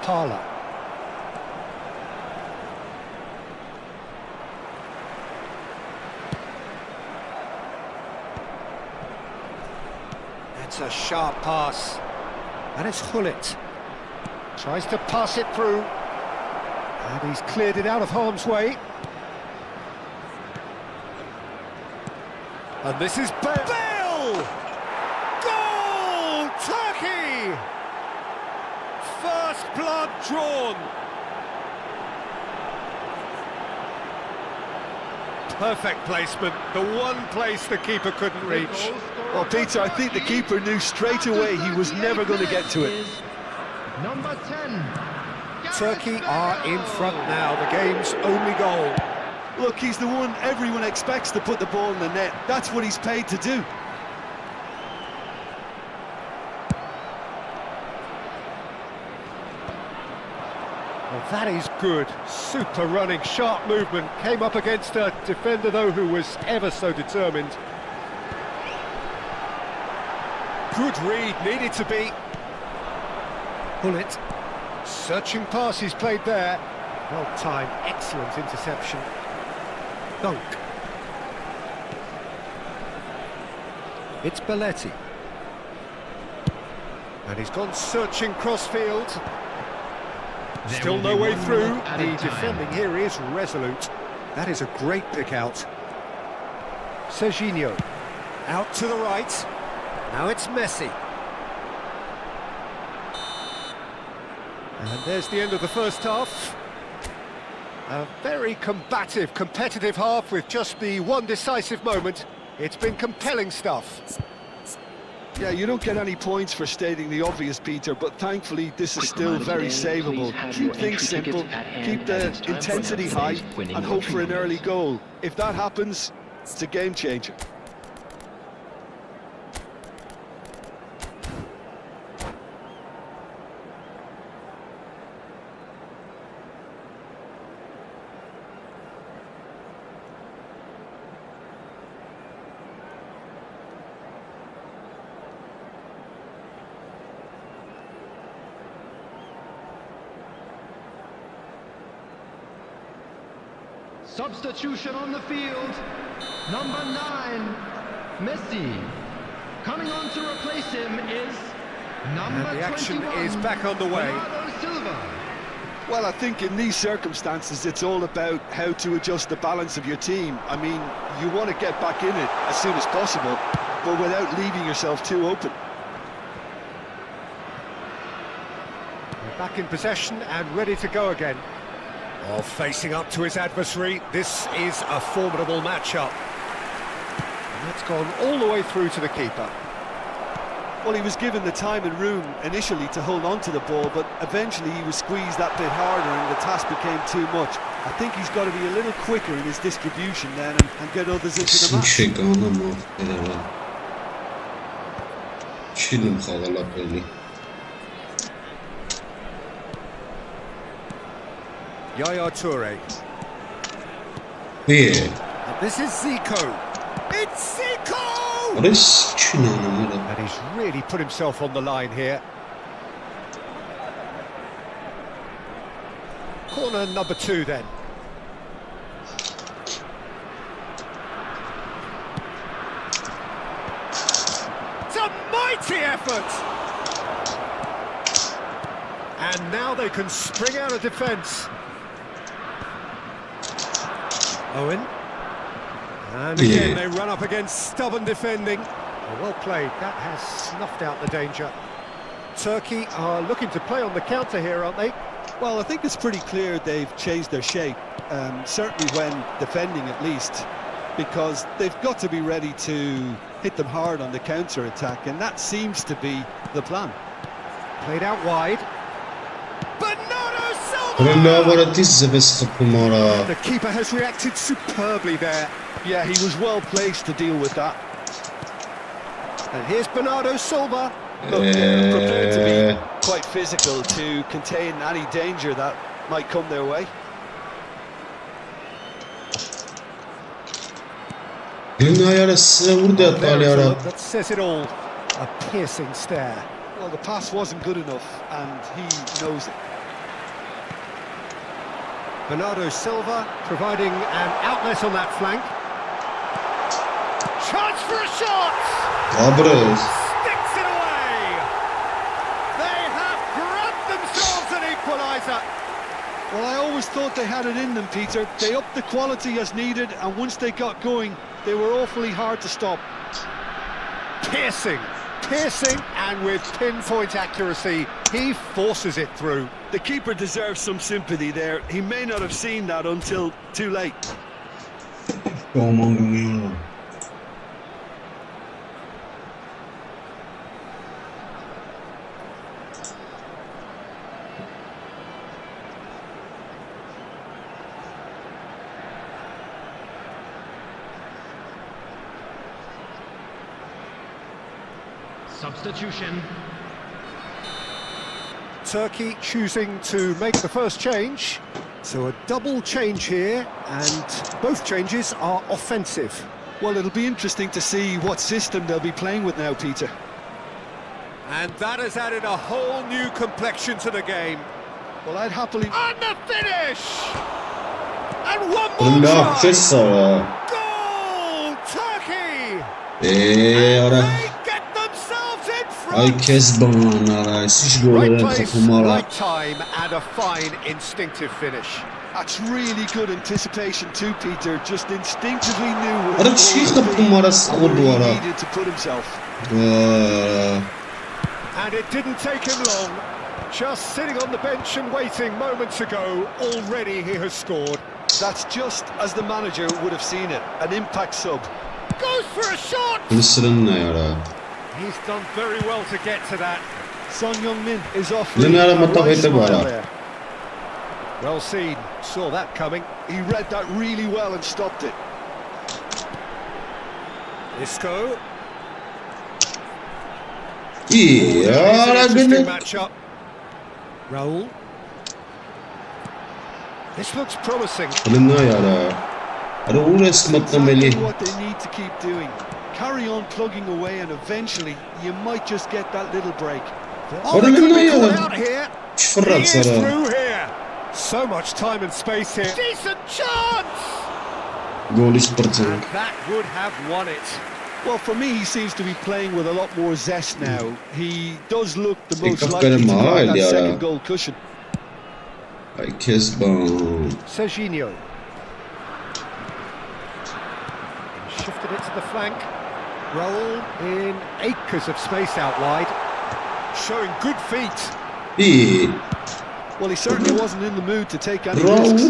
Parla. That's a sharp pass. And it's Gullit. Tries to pass it through. And he's cleared it out of harm's way. And this is Bale! Goal! Turkey! First blood drawn. Perfect placement, the one place the keeper couldn't reach. Well, Peter, I think the keeper knew straight away he was never going to get to it. Number 10. Turkey are in front now, the game's only goal. Look, he's the one everyone expects to put the ball in the net. That's what he's paid to do. Well, that is good. Super running, sharp movement. Came up against a defender, though, who was ever so determined. Good read, needed to be. Gullit. Searching pass he's played there. Well timed, excellent interception. Dunk. It's Belletti. And he's gone searching crossfield. Still no way through. The defending here is resolute. That is a great pick out. Serginho. Out to the right. Now it's Messi. And there's the end of the first half. A very combative, competitive half with just the one decisive moment. It's been compelling stuff. Yeah, you don't get any points for stating the obvious, Peter, but thankfully this is still very savable. Keep things simple, keep the intensity high, and hope for an early goal. If that happens, it's a game changer. Substitution on the field. Number 9, Messi. Coming on to replace him is number 21. And the action is back on the way. Well, I think in these circumstances, it's all about how to adjust the balance of your team. I mean, you want to get back in it as soon as possible, but without leaving yourself too open. We're back in possession and ready to go again. Oh, facing up to his adversary, this is a formidable matchup. And that's gone all the way through to the keeper. Well, he was given the time and room initially to hold on to the ball, but eventually he was squeezed that bit harder and the task became too much. I think he's got to be a little quicker in his distribution then and get others into the match. Yaya Toure. Yeah. And this is Zico. It's Zico! What is Chino? And he's really put himself on the line here. Corner number 2 then. It's a mighty effort! And now they can spring out of defence. Owen. And again they run up against stubborn defending. Well played, that has snuffed out the danger. Turkey are looking to play on the counter here, aren't they? Well, I think it's pretty clear they've changed their shape, certainly when defending at least, because they've got to be ready to hit them hard on the counter-attack, and that seems to be the plan. Played out wide. Bernardo Silva! The keeper has reacted superbly there. Yeah, he was well placed to deal with that. And here's Bernardo Silva. Look, they're prepared to be quite physical to contain any danger that might come their way. That says it all. A piercing stare. Well, the pass wasn't good enough, and he knows it. Bernardo Silva providing an outlet on that flank. Chance for a shot! Sticks it away! They have grabbed themselves an equaliser! Well, I always thought they had it in them, Peter. They upped the quality as needed, and once they got going, they were awfully hard to stop. Piercing, and with pinpoint accuracy, he forces it through. The keeper deserves some sympathy there. He may not have seen that until too late. Substitution. Turkey choosing to make the first change. So a double change here, and both changes are offensive. Well, it'll be interesting to see what system they'll be playing with now, Peter. And that has added a whole new complexion to the game. Well, I'd happily... And the finish! And one more try! Goal! Turkey! And they get themselves in front! Right place, right time, and a fine instinctive finish. That's really good anticipation too, Peter. Just instinctively knew where he needed to put himself. And it didn't take him long. Just sitting on the bench and waiting moments ago, already he has scored. That's just as the manager would have seen it. An impact sub. Goes for a shot! He's done very well to get to that. Son Heung-min is off. Well seen, saw that coming. He read that really well and stopped it. Isco. Interesting matchup. Raul. This looks promising. Exactly what they need to keep doing. Carry on plugging away, and eventually you might just get that little break. Oh, they could be caught out here. He is through here. So much time and space here. Decent chance! And that would have won it. Well, for me, he seems to be playing with a lot more zest now. He does look the most likely to grab that second goal cushion. Serginho. Shifted it to the flank. Raul in acres of space out wide. Showing good feet. Well, he certainly wasn't in the mood to take any risks.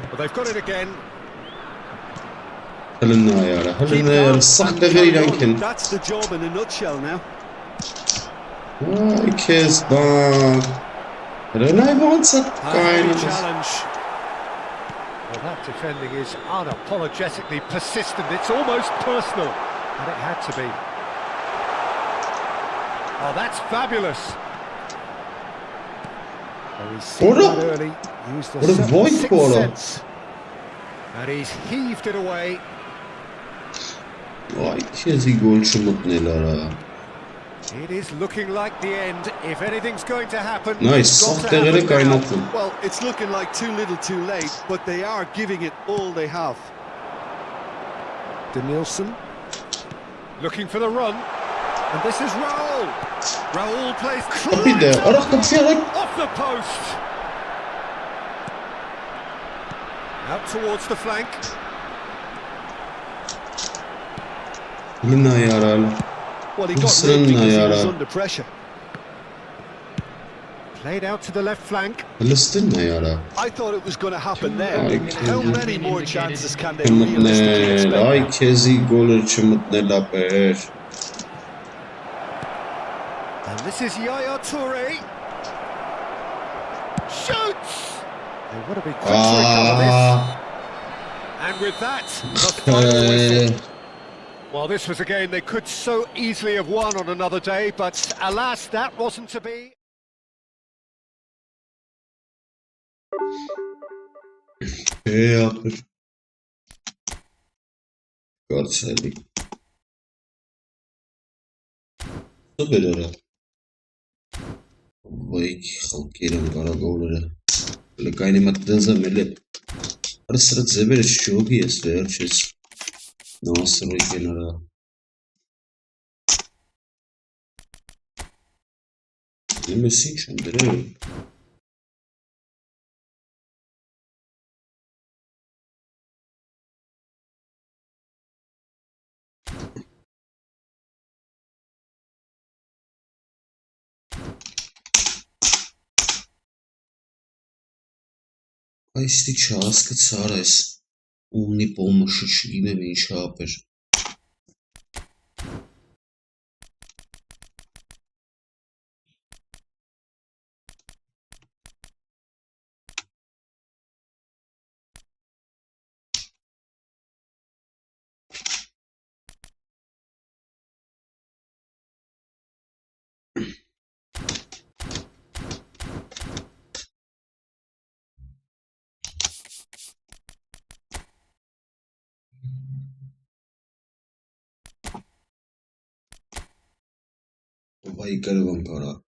But they've got it again. That's the job in a nutshell now. Challenge. Well, that defending is unapologetically persistent. It's almost personal, and it had to be. Oh, that's fabulous. Oh, he's seen that early. Used the sixth sense. And he's heaved it away. It is looking like the end. If anything's going to happen, Nice. it's got to happen now. Well, it's looking like too little too late, but they are giving it all they have. Danielson looking for the run, and this is Raul. Raul plays off the post. Out towards the flank. Lina yaral. Well, he got rid because he was under pressure. Played out to the left flank. I thought it was going to happen there. How many more chances can they realistically expect? Ay kezi golü çımıtne laper. And this is Yaya Toure. Shoots! They want to be quick to recover this. And with that, the final whistle. Well, this was a game they could so easily have won on another day, but alas, that wasn't to be. Yapır. Görselik. Süper ara. Vay ki halkıyla kara golleri. Böyle kaynamattan zamele. Ara sıra zeber çok iyi esler çiz. Nasıl bir kenara. Ne mesin çöndürüyor. Este čas, kad sārais umni pomošić ime mi šaper. Vay gariban para.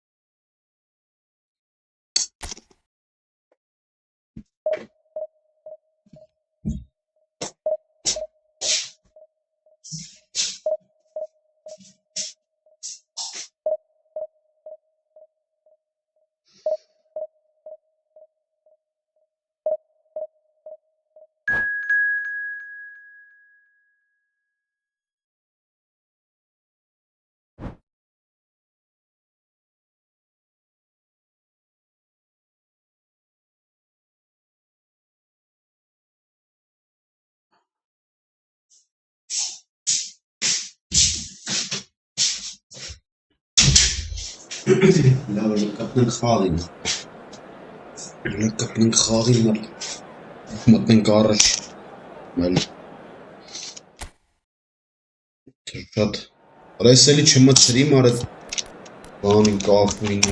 Laten we kapten Garing. Kapten Garing met een garage. Wel. Tervat. Reiseli çimat seri maret. Gamin kahving.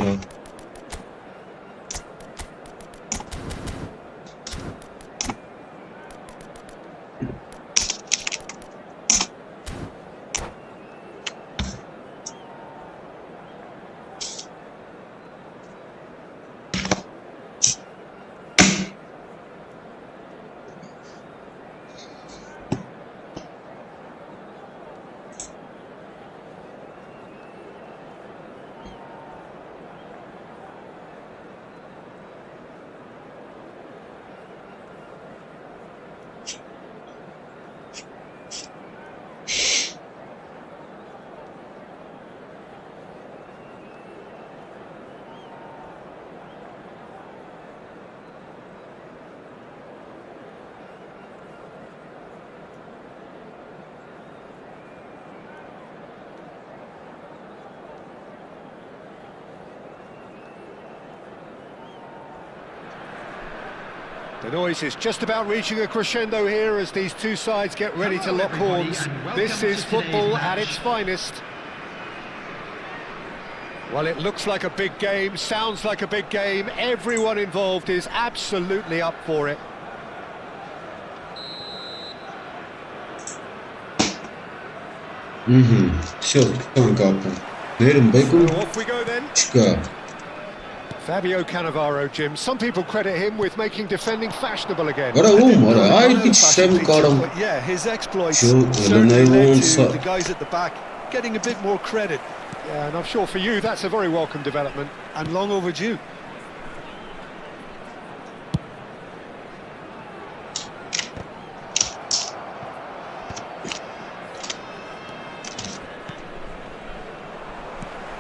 The noise is just about reaching a crescendo here as these two sides get ready to lock horns. This is football at its finest. Well, it looks like a big game, sounds like a big game. Everyone involved is absolutely up for it. Все, там капу. Верим бейку. Off we go then. Чика. Fabio Cannavaro, Jim. Some people credit him with making defending fashionable again. Yeah, his exploits certainly led to the guys at the back getting a bit more credit. Yeah, and I'm sure for you that's a very welcome development. And long overdue.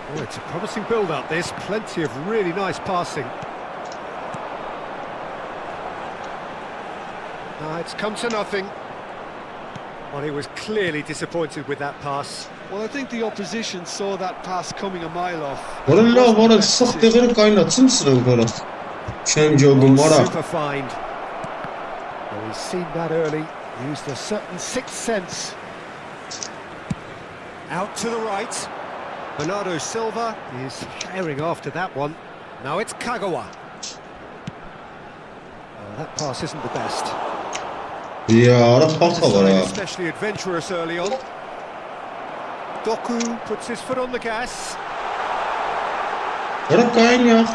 Oh, it's a promising build-up, this. Plenty of really nice passing. It's come to nothing. Well, he was clearly disappointed with that pass. Well, I think the opposition saw that pass coming a mile off. What a suck the little kind of Simpson got off. Change over Mora. Super find. Well, he's seen that early. Used a certain sixth sense. Out to the right. Bernardo Silva is firing after that one. Now it's Kagawa. Oh, that pass isn't the best. Yeah, that's possible. Especially adventurous early on. Doku puts his foot on the gas. What a kind of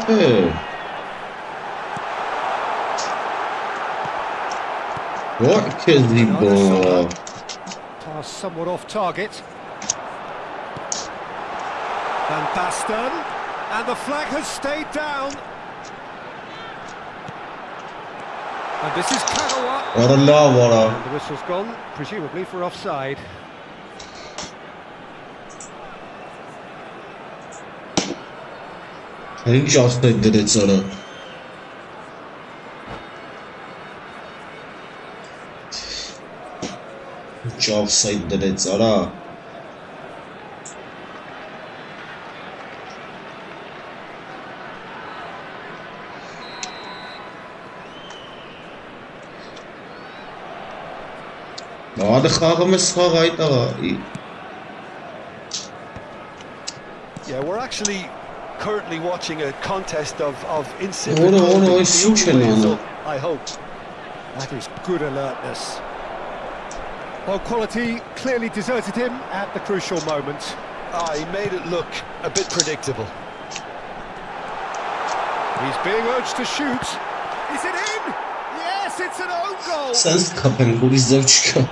what is the ball? Pass somewhat off target. Van Basten, and the flag has stayed down. And this is Kagawa. What a love, what a. And the whistle's gone, presumably for offside. I think just did it, sort of. Offside did it, sort of. Yeah, we're actually currently watching a contest of insipid. I hope. That is good alertness. Well, quality clearly deserted him at the crucial moment. He made it look a bit predictable. He's being urged to shoot. Is it in? Yes, it's an own goal. Sense kapın bu bizde çıkıyor.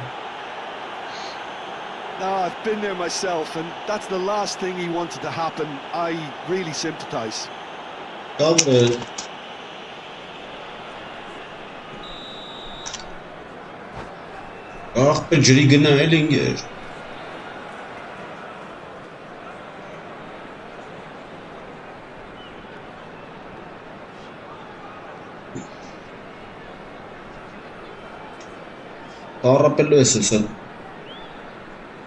No, I've been there myself, and that's the last thing he wanted to happen. I really sympathise. Tabii. Ah be Jürgen'e Ellinger. Arapello esesen.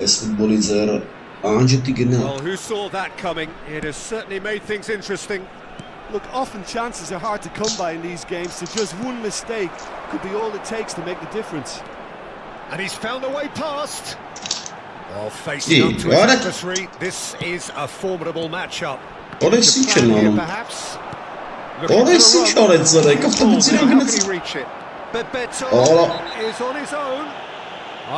Efootball2026. Well, who saw that coming? It has certainly made things interesting. Look, often chances are hard to come by in these games, so just one mistake could be all it takes to make the difference. And he's found a way past. Well, facing up to his adversary, this is a formidable matchup. Perhaps. Orada işaretleri kapatın Can he reach it? Bebeto is on his own.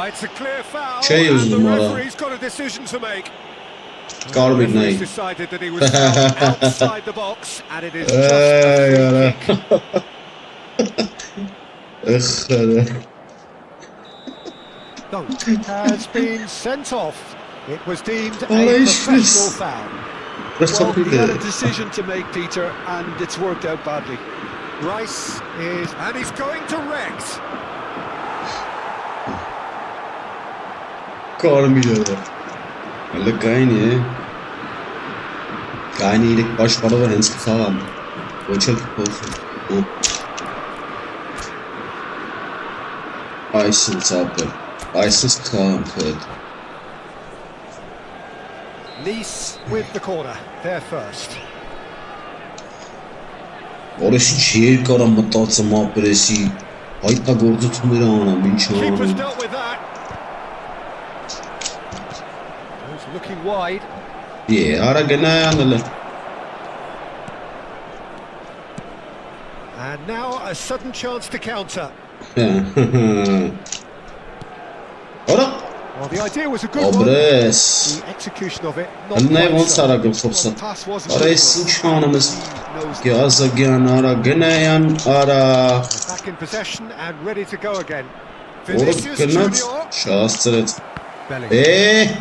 It's a clear foul, and the referee's got a decision to make. The referee's decided that he was fouled outside the box, and it is just a free kick. Dunk has been sent off. It was deemed a professional foul. Well, he had a decision to make, Peter, and it's worked out badly. Rice is, and he's going direct. Look, I need a push for the hands farm. Which will Ice's up there. Ice's can't hurt. Nice with the corner, there first. Orası şehir karanlıkta mağberesi. Hayta gördü tümüranı minçanı. Keeper's dealt with that. He's looking wide. Yeah, ara gene yanılı. And now a sudden chance to counter. Ora. Well, the idea was a good one. Obres. The execution of it not Ne quite von so. saragım fırsat. Orası şanımız. Gaza gyan ara gene yan ara. Back in possession and ready to go again. Orada Vinicius kırnat. Junior. Şahsıret. Bellingham.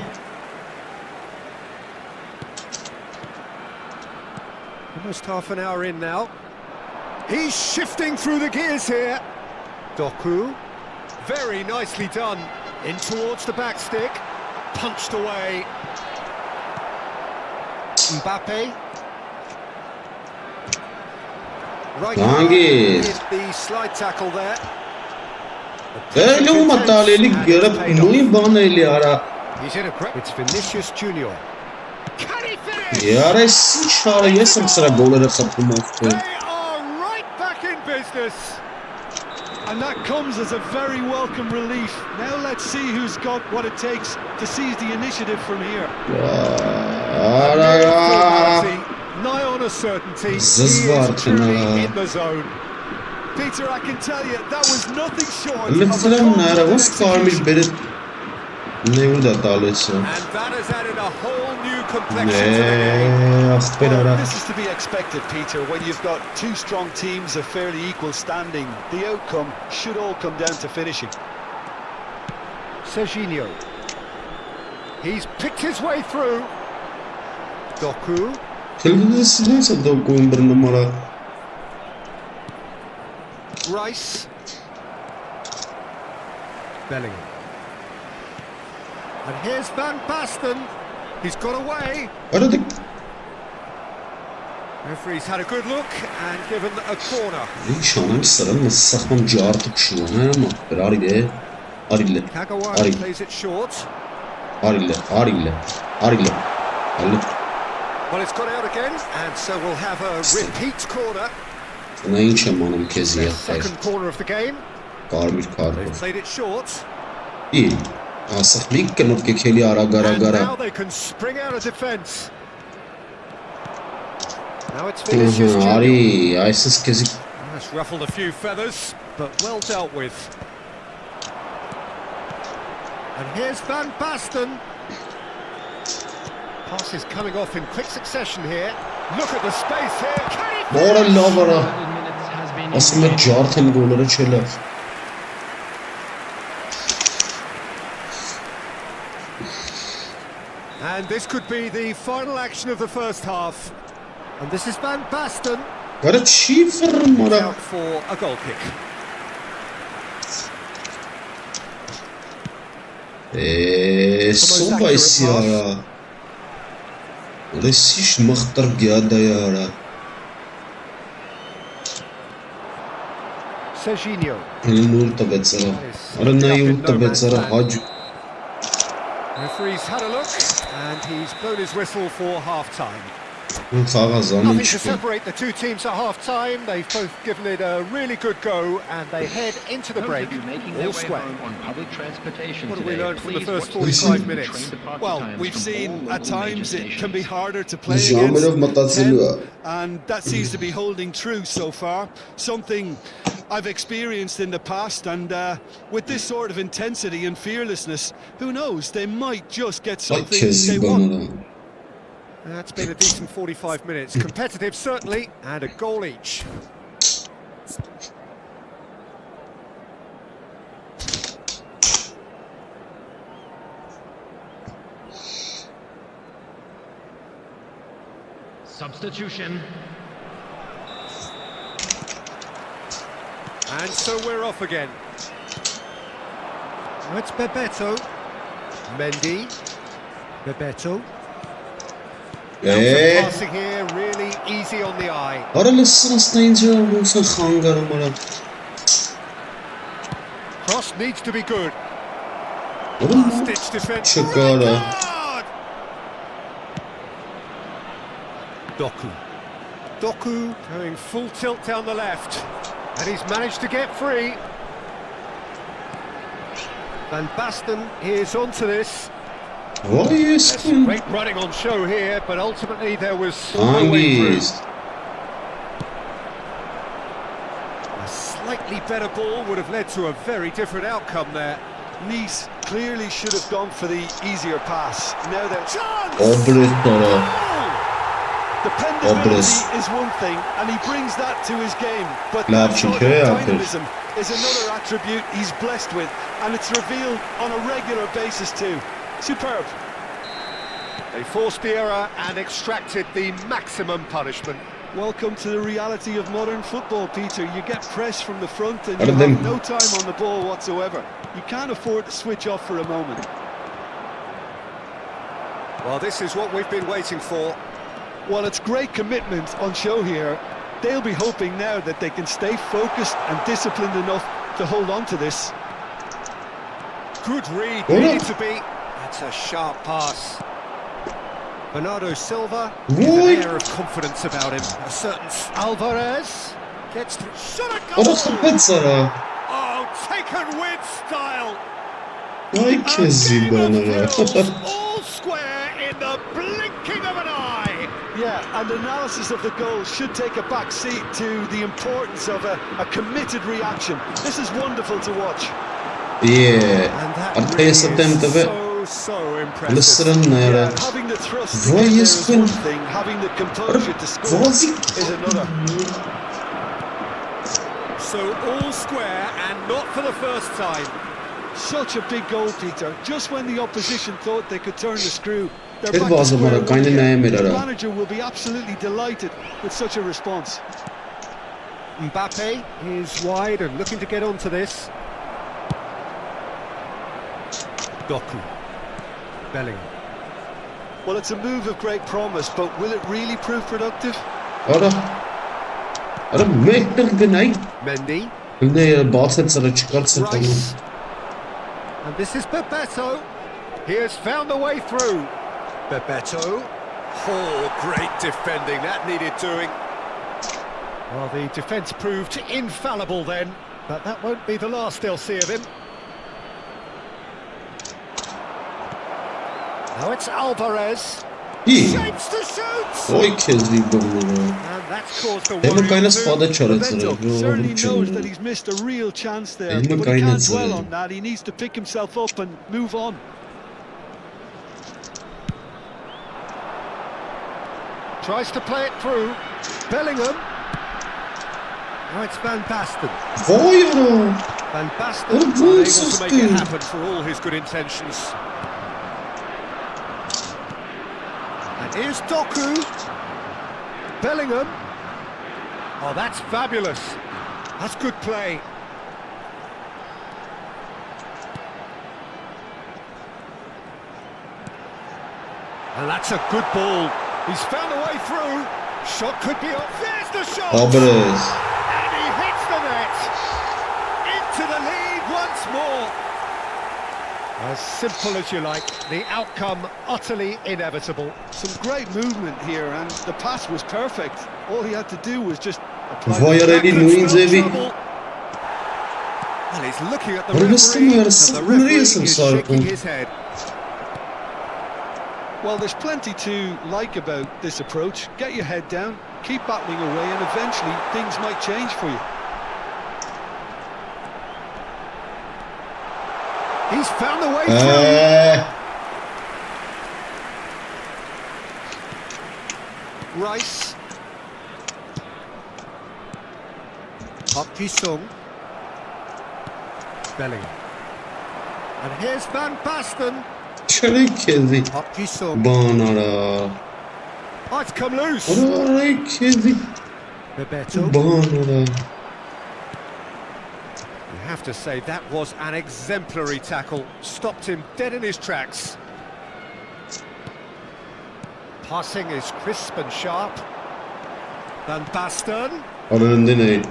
Almost half an hour in now. He's shifting through the gears here. Doku. Very nicely done. In towards the back stick. Punched away. Mbappe. Right, Hangi? the slide tackle there. Öyle olmalı gerek nuyum bana ile ara. He's in a great. It's Vinicius Junior. Can he finish? Yara sıçar yesem sıra golleri kapılmak. They are right back in business. And that comes as a very welcome relief. Now let's see who's got what it takes to seize the initiative from here. Ara ya. Nigh on a certainty. He is Zızvar truly in the zone. Peter, I can tell you that was nothing short of a Lütfen nara competent was karmil execution. beri. Ne burada dalıyorsun? And that has added a whole new complexion to the game. Ne aferin ara. This is to be expected, Peter, when you've got two strong teams of fairly equal standing. The outcome should all come down to finishing. Serginho. He's picked his way through. Doku. Kılıcısı neyse dokuyun bir numara. Rice. Bellingham. And here's Van Basten. He's got away. Aradık. Referee's had a good look and given a corner. Şanım sıram nasıl sakmamcı artık şu an ama. Bir arile. Arile. Kagawa plays it short. Arile. Arile. Well, it's got out again, and so we'll have a repeat corner. Buna hiç emanım keziye. Second corner of the game. Karmil They've karpuz. played it short. İyi. Asaklık kanıt ki keli ara gara And gara. now they can spring out of defence. Now it's Vinicius Junior. Ari, aysız kezik. That's ruffled a few feathers, but well dealt with. And here's Van Basten. Pass is coming off in quick succession here. Look at the space here. Can he Bora finish? lavara. Aslında cartım golleri çöler. And this could be the final action of the first half. And this is Van Basten Gara çifer mara. out for a goal kick. Soba isiyara. Resiş mıhtar gyada yara. Serginho. Nur tabetsara. Arana yurt tabetsara hacı. Referee's had a look and he's blown his whistle for half-time. Kağa zaman Nothing to çıkıyor. separate the two teams at half-time. They've both given it a really good go and they head into the break all square. What have we learned from the first 45 minutes? Well, we've seen at times it can be harder to play Jamirov against matatsılıyor. 10, and that seems to be holding true so far. Something I've experienced in the past, and with this sort of intensity and fearlessness, who knows, they might just get Ay something they kezik want. bana. That's been a decent 45 minutes. Competitive, certainly, and a goal each. Substitution. And so we're off again. Now it's Bebeto. Mendy. Bebeto. Passing here, really easy on the eye. Aralısın ıslayınca olursa hangarım ara. Cross needs to be good. Oğlum mu? Stitch defence. Çıkara. God! Doku. Doku going full tilt down the left. And he's managed to get free. Van Basten is onto this. Vay There's eskun. great running on show here, but ultimately there was no way through. Hangi? A slightly better ball would have led to a very different outcome there. Nice clearly should have gone for the easier pass. Now they're... Obret para. Dependability Obres. is one thing, and he brings that to his game. But La that sort of Chiquea, dynamism is another attribute he's blessed with, and it's revealed on a regular basis too. Superb. They forced the error and extracted the maximum punishment. Welcome to the reality of modern football, Peter. You get press from the front and Out you of have them. no time on the ball whatsoever. You can't afford to switch off for a moment. Well, this is what we've been waiting for. Well, it's great commitment on show here. They'll be hoping now that they can stay focused and disciplined enough to hold on to this. Good read, needed to be. That's a sharp pass. Bernardo Silva with an air of confidence about him. A certain Alvarez gets through. Shot a goal! Oh, taken with style. Ay kezim bana ya. All square in the blinking of an eye. Yeah, and analysis of the goal should take a back seat to the importance of a committed reaction. This is wonderful to watch. Yeah. Arkaya satem tabi. So impressive. Lısırın Having the thrust to get there is one thing, having the composure to score is another. So all square and not for the first time. Such a big goal, Peter. Just when the opposition thought they could turn the screw, they're It back to was square a kind of one again. name, The manager will be absolutely delighted with such a response. Mbappe is wide and looking to get onto this. Doku. Bellingham. Well, it's a move of great promise, but will it really prove productive? Ara mehter deney. Mendy. Ne bahsetsene çıkarsa tamam. Rice. And this is Bebeto. He has found the way through. Bebeto. Oh, great defending. That needed doing. Well, the defence proved infallible then, but that won't be the last they'll see of him. Now it's Alvarez. İyi. Shapes to shoot. Oy kezim bana. And that's caused the Hem worry. kayna spada çaretsene. Certainly knows that he's missed a real chance there, Elime but he can't kaynatsa. dwell on that. He needs to pick himself up and move on. Tries to play it through. Bellingham. Now it's Van Basten. Vay ana. Van Basten What a unable goal to make it system. happen for all his good intentions. And here's Doku. Bellingham. Oh, that's fabulous. That's good play. And that's a good ball. He's found a way through. Shot could be off. There's the shot. Alvarez. And he hits the net. Into the lead once more. As simple as you like. The outcome utterly inevitable. Some great movement here, and the pass was perfect. All he had to do was just apply. Vay the- arayı Nunes evi. Well, he's looking at the Orası referee, mı and yarısı? the Bu nereye referee is sımsar shaking bu? his head. Well, there's plenty to like about this approach. Get your head down, keep battling away, and eventually things might change for you. He's found the way through. Rice. Park Ji-sung. Bellingham. And here's Van Basten. Çare kezi. Park Ji-sung. Banara. Oh, it's come loose. Orayı kezi. Bebeto. Banara. You have to say that was an exemplary tackle. Stopped him dead in his tracks. Passing is crisp and sharp. Van Basten. Aranın deney.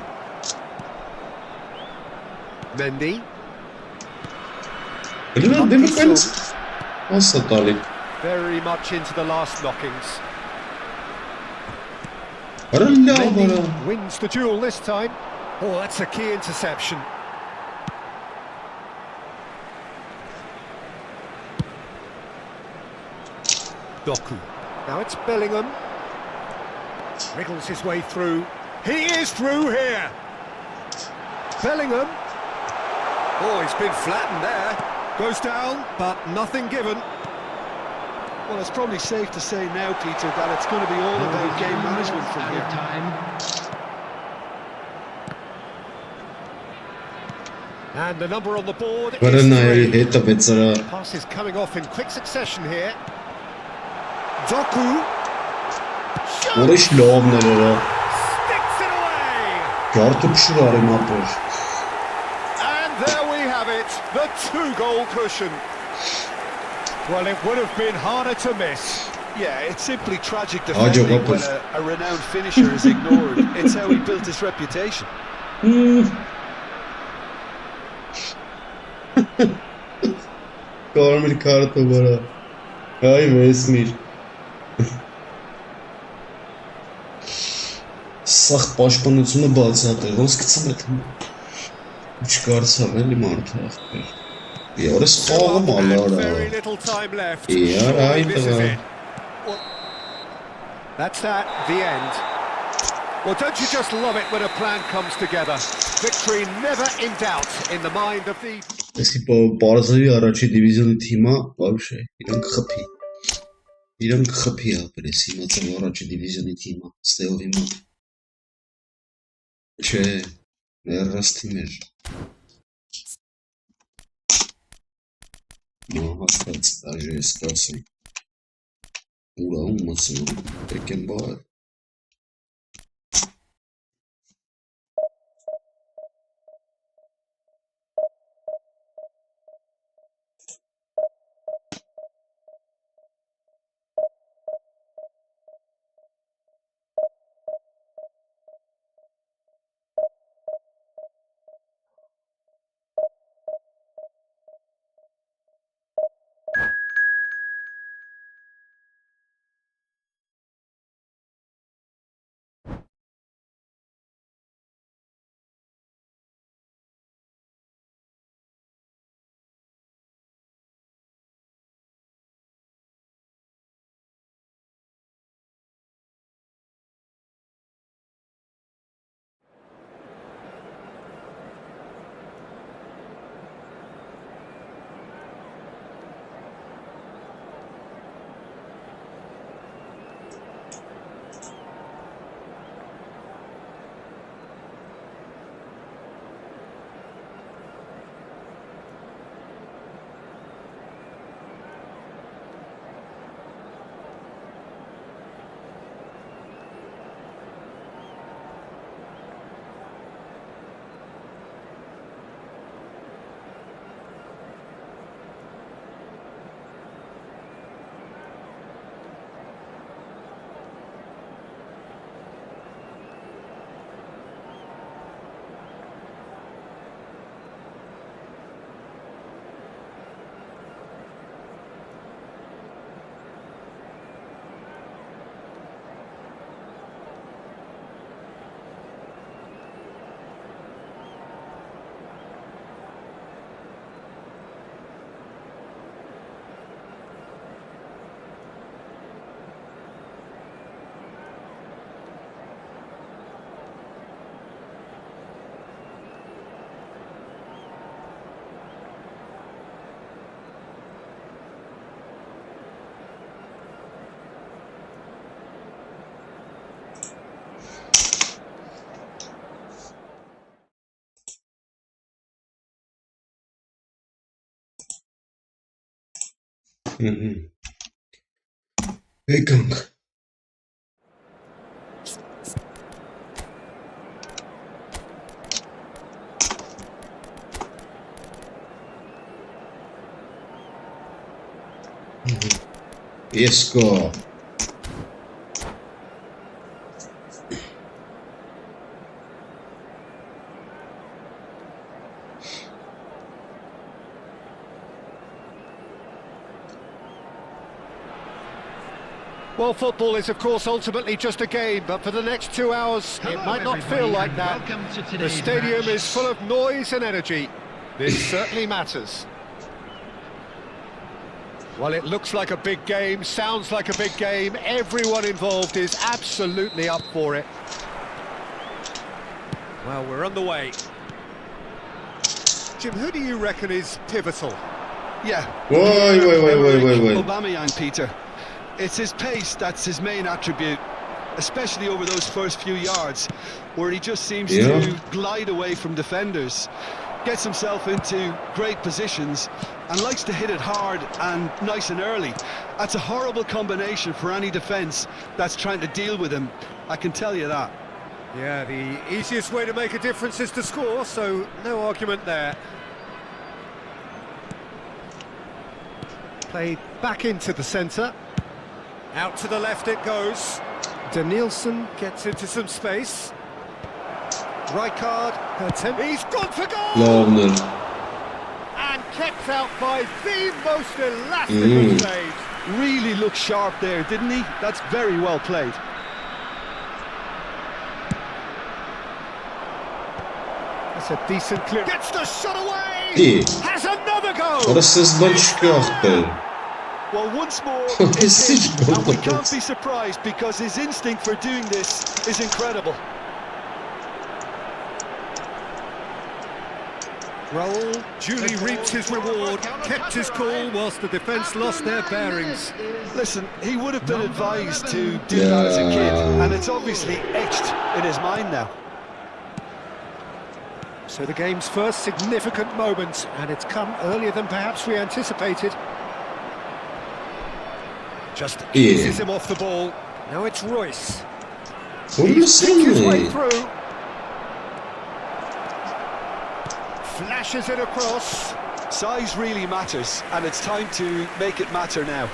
Mendy. Elime demir kaynası. Nasıl talih? Very much into the last knockings. Aralla Mendy bana. wins the duel this time. Oh, that's a key interception. Doku. Now it's Bellingham. Wriggles his way through. He is through here. Bellingham. Oh, he's been flattened there. Goes down, but nothing given. Well, it's probably safe to say now, Peter, that it's going to be all about game management from here. And the number on the board is Varın ayarı 3. heta betsara. Passes coming off in quick succession here. Doku. Orış lov nereye? Sticks it away. Kartı pişir arayım atıyor. And there we have it, the 2-goal cushion. Well, it would have been harder to miss. Yeah, it's simply tragic Joe defending when Lopez. a renowned finisher is ignored. It's how he built his reputation. Կարմիր քարտը վրա։ Այ Վեսմիր։ Սաղ պաշտպանությունը բացատել, ոնց գցեմ այդ։ Չկարծավ էլի մարդը ախպեր։ Յորս խաղը մալարա։ Very little time left. Յար Surely այ this is տղա։ it. That's that, the end. Well, don't you just love it when a plan comes together? Victory never in doubt in the mind of the... Էսի պարզավի առաջի դիվիզիոնի թիմա, вообще, իրան կխփի։ Իրան կխփի ապրես, իմացավ առաջի դիվիզիոնի թիմա, ստեով հիմա։ Չէ, ներրաս թիմեր։ Հասկաց, դաժե ես կասեմ։ Ուրա ումացում, եկեմ բար։ Եկանք։ Ես կա։ Well, football is, of course, ultimately just a game, but for the next 2 hours, it might not feel like that. The stadium is full of noise and energy. This certainly matters. Well, it looks like a big game, sounds like a big game. Everyone involved is absolutely up for it. Well, we're underway. Jim, who do you reckon is pivotal? Yeah. Wait. Aubameyang, Peter. It's his pace that's his main attribute, especially over those first few yards, where he just seems to glide away from defenders, gets himself into great positions, and likes to hit it hard and nice and early. That's a horrible combination for any defence that's trying to deal with him, I can tell you that. Yeah, the easiest way to make a difference is to score, so no argument there. Played back into the centre. Out to the left it goes. Danielson gets into some space. Rijkaard, he's gone for goal! Lovner. And kept out by the most elastic of saves. Really looked sharp there, didn't he? That's very well played. That's a decent clear. Gets the shot away! İyi. Has another goal! Orası hızdan çıkıyor ah be. Well, once more, It's it's him, and we his can't be surprised because his instinct for doing this is incredible. Raul duly reaped his reward, kept his cool whilst the defence lost their bearings. Listen, he would have been advised to do that as a kid, and it's obviously etched in his mind now. So the game's first significant moment, and it's come earlier than perhaps we anticipated. Just eases him off the ball. Now it's Royce. He's picked his way through. Flashes it across. Size really matters, and it's time to make it matter now.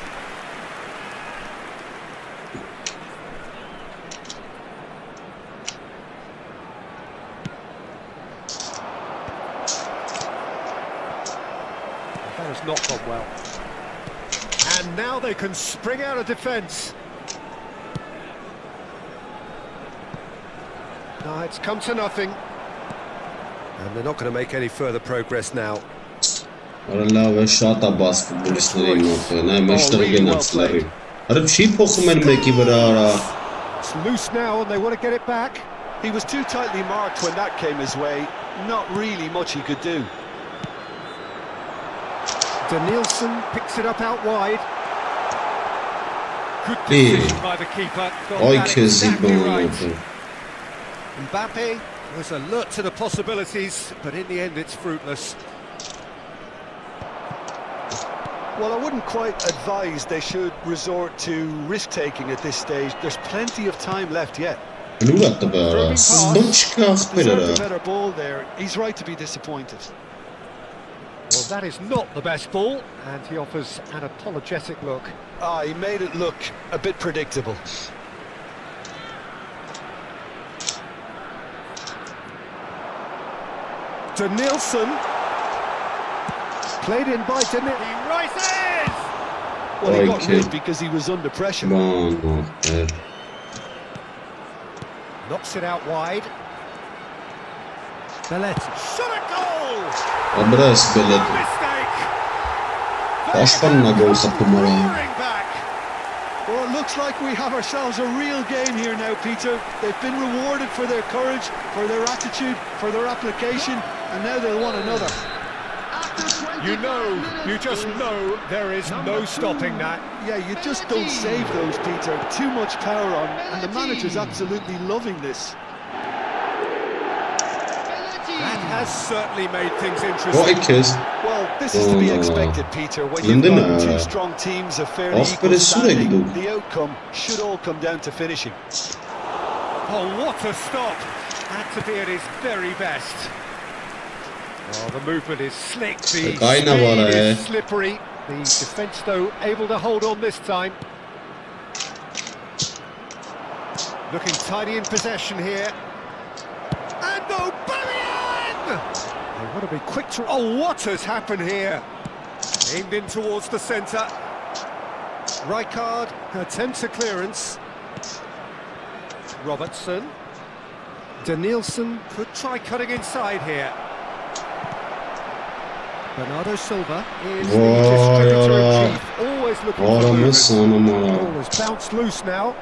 That has not gone well. And now they can spring out of defence. No, it's come to nothing. And they're not going to make any further progress now. Arala ve şata bas futbolistleri imotı. Ne meştere gençleri. Arı şey pokumen meki bera. It's loose now and they want to get it back. He was too tightly marked when that came his way. Not really much he could do. Danielson picks it up out wide. Good decision by the keeper. Ay exactly right. Mbappe was alert to the possibilities, but in the end it's fruitless. Well, I wouldn't quite advise they should resort to risk-taking at this stage. There's plenty of time left yet. Deserved a better ball there. He's right to be disappointed. Well, that is not the best ball, and he offers an apologetic look. He made it look a bit predictable. Danielson. Played in by Danielson. He rises! Well, he got rid because he was under pressure. Knocks it out wide. Belletti. Shot a goal! Abras Belletti. Mistake! Başkanına gol sapımara. Well, it looks like we have ourselves a real game here now, Peter. They've been rewarded for their courage, for their attitude, for their application, and now they'll want another. You just know there is no stopping that. Yeah, you just don't save those, Peter. Too much power on, and the manager's absolutely loving this. That has certainly made things interesting. Well, this is to be expected, Peter. When you've got two strong teams of fairly equal standing, the outcome should all come down to finishing. Oh, what a stop! Had to be at his very best. Oh, the movement is slick, the speed is slippery. The defence, though, able to hold on this time. Looking tidy in possession here. And Aubameyang! They want to be quick to... Oh, what has happened here? Aimed in towards the centre. Rijkaard attempts a clearance. Robertson. Danielson could try cutting inside here. Bernardo Silva is the distributor in chief, always looking for movement. The ball has bounced loose now,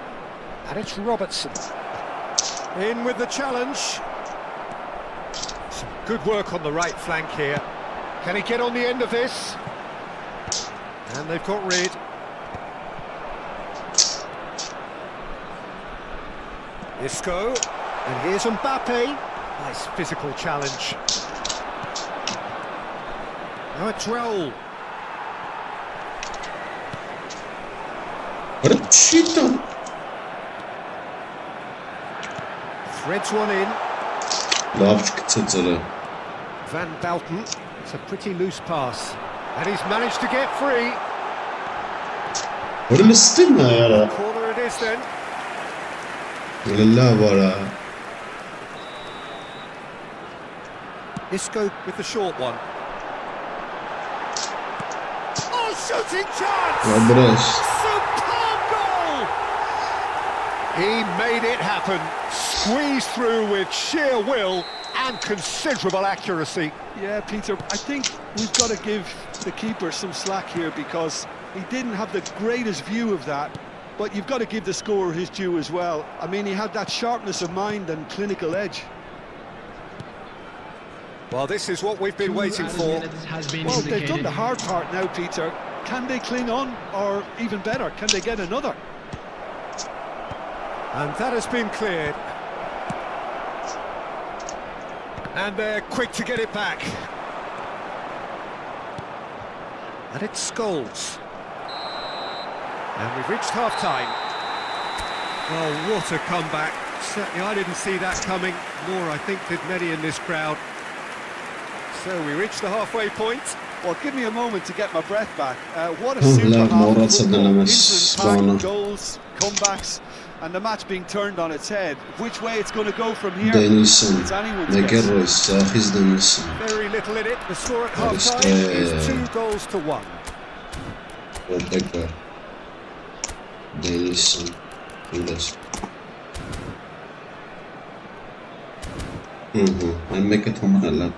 and it's Robertson. In with the challenge. Some good work on the right flank here. Can he get on the end of this? And they've got rid. Isco, and here's Mbappe. Nice physical challenge. Now it's Raul. Threads one in. Van Bouten. It's a pretty loose pass. And he's managed to get free. Orada sıkın mı ya? Corner it is then. Valla var ha. Isco with the short one. Oh, shooting chance! Ya bırak. Superb goal! He made it happen. Squeezed through with sheer will and considerable accuracy. Yeah, Peter, I think we've got to give the keeper some slack here because he didn't have the greatest view of that, but you've got to give the scorer his due as well. I mean, he had that sharpness of mind and clinical edge. Well, this is what we've been waiting for. Well, they've done the hard part now, Peter. Can they cling on, or even better, can they get another? And that has been cleared. And they're quick to get it back. And it's Scholes. And we've reached half-time. Oh, what a comeback. Certainly I didn't see that coming, nor I think did many in this crowd. So we reached the halfway point. Well, give me a moment to get my breath back. What a Oh, super la, half of Morat's football. dynamics, Instant Bana. pack, goals, comebacks, and the match being turned on its head. Which way it's going to go from here? Denilson. It's anyone's Ne guess. Royce. Ahiz Denilson. Very little in it. The score at half-time işte- is 2-1. Ve tekrar. Denilson. Biraz. Memleket Homanella.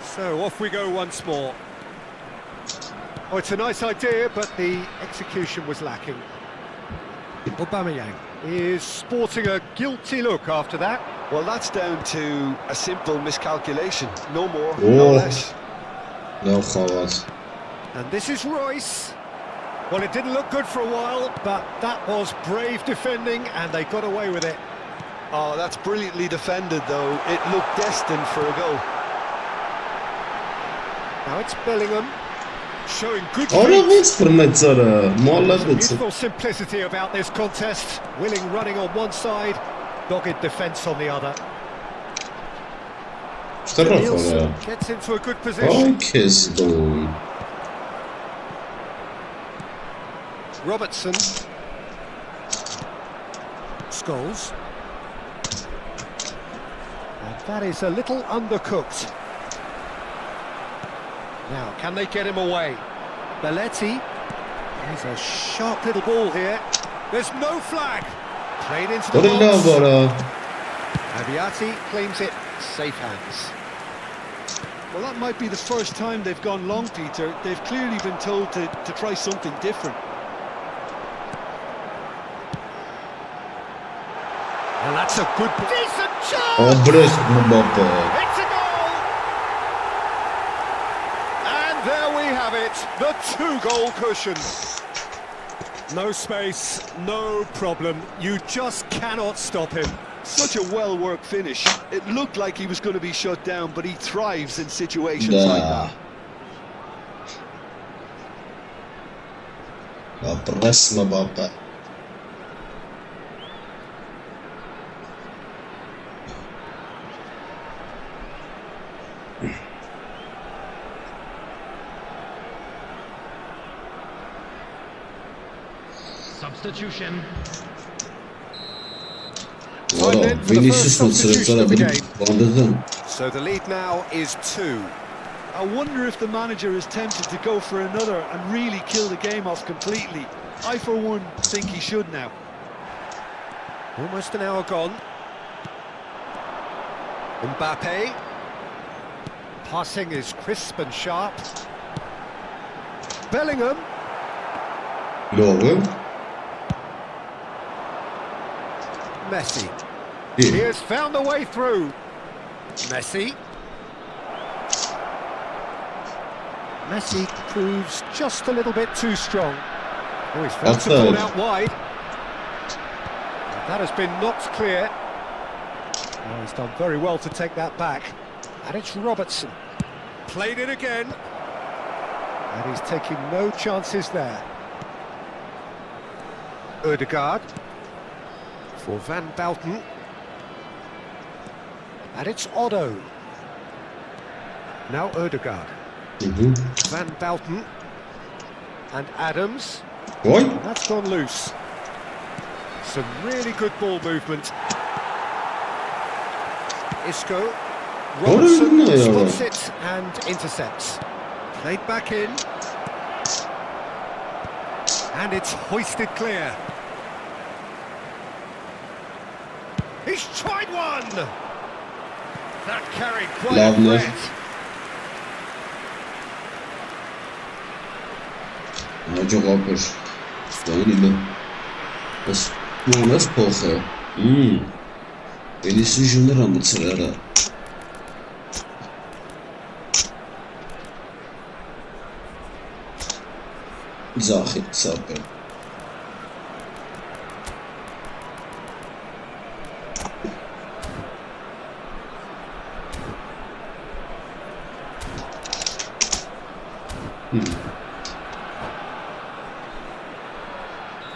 So off we go once more. Oh, it's a nice idea, but the execution was lacking. Aubameyang is sporting a guilty look after that. Well, that's down to a simple miscalculation. No more, no Oh. less. No Khavat. And this is Royce. Well, it didn't look good for a while, but that was brave defending, and they got away with it. Oh, that's brilliantly defended, though. It looked destined for a goal. Now it's Bellingham, showing good Ora feet. vec përmecëra. Molla There's a vec. beautiful simplicity about this contest. Willing running on one side, dogged defence on the other. Šta rafora? Nielsen gets into a good position. Ay kezdon. Robertson. Scholes. And that is a little undercooked. Now, can they get him away? Belletti. There's a sharp little ball here. There's no flag. Played into the Orada box. var ha. Abiati claims it. Safe hands. Well, that might be the first time they've gone long, Peter. They've clearly been told to try something different. And that's a good, decent chance. Abrecht Mbappe. It's a goal! And there we have it, the two-goal cushion. No space, no problem. You just cannot stop him. Such a well-worked finish. It looked like he was going to be shut down, but he thrives in situations like Da. that. Abrecht Mbappe. Substitution. Ora Vinicius sırasında bir bandırdım. So the lead now is 2. I wonder if the manager is tempted to go for another and really kill the game off completely. I, for one, think he should now. Almost an hour gone. Mbappe. Passing is crisp and sharp. Bellingham. Doğru. Messi. He Bir. has found a way through. Messi. Messi proves just a little bit too strong. Oh, he's found support out wide. That has been knocked clear. Oh, he's done very well to take that back. And it's Robertson. Played it again. And he's taking no chances there. Ødegaard. for Van Bouten. And it's Otto. Now Ødegaard. Van Bouten. And Adams. Oy. That's gone loose. Some really good ball movement. Isco. Robertson spots it and intercepts. Played back in. And it's hoisted clear. He's tried one! That carried quite a threat. Çok ağır. Dayanıyla. Bu nasıl poxa? Elisi junior amıtsırara. Zahid Sabir.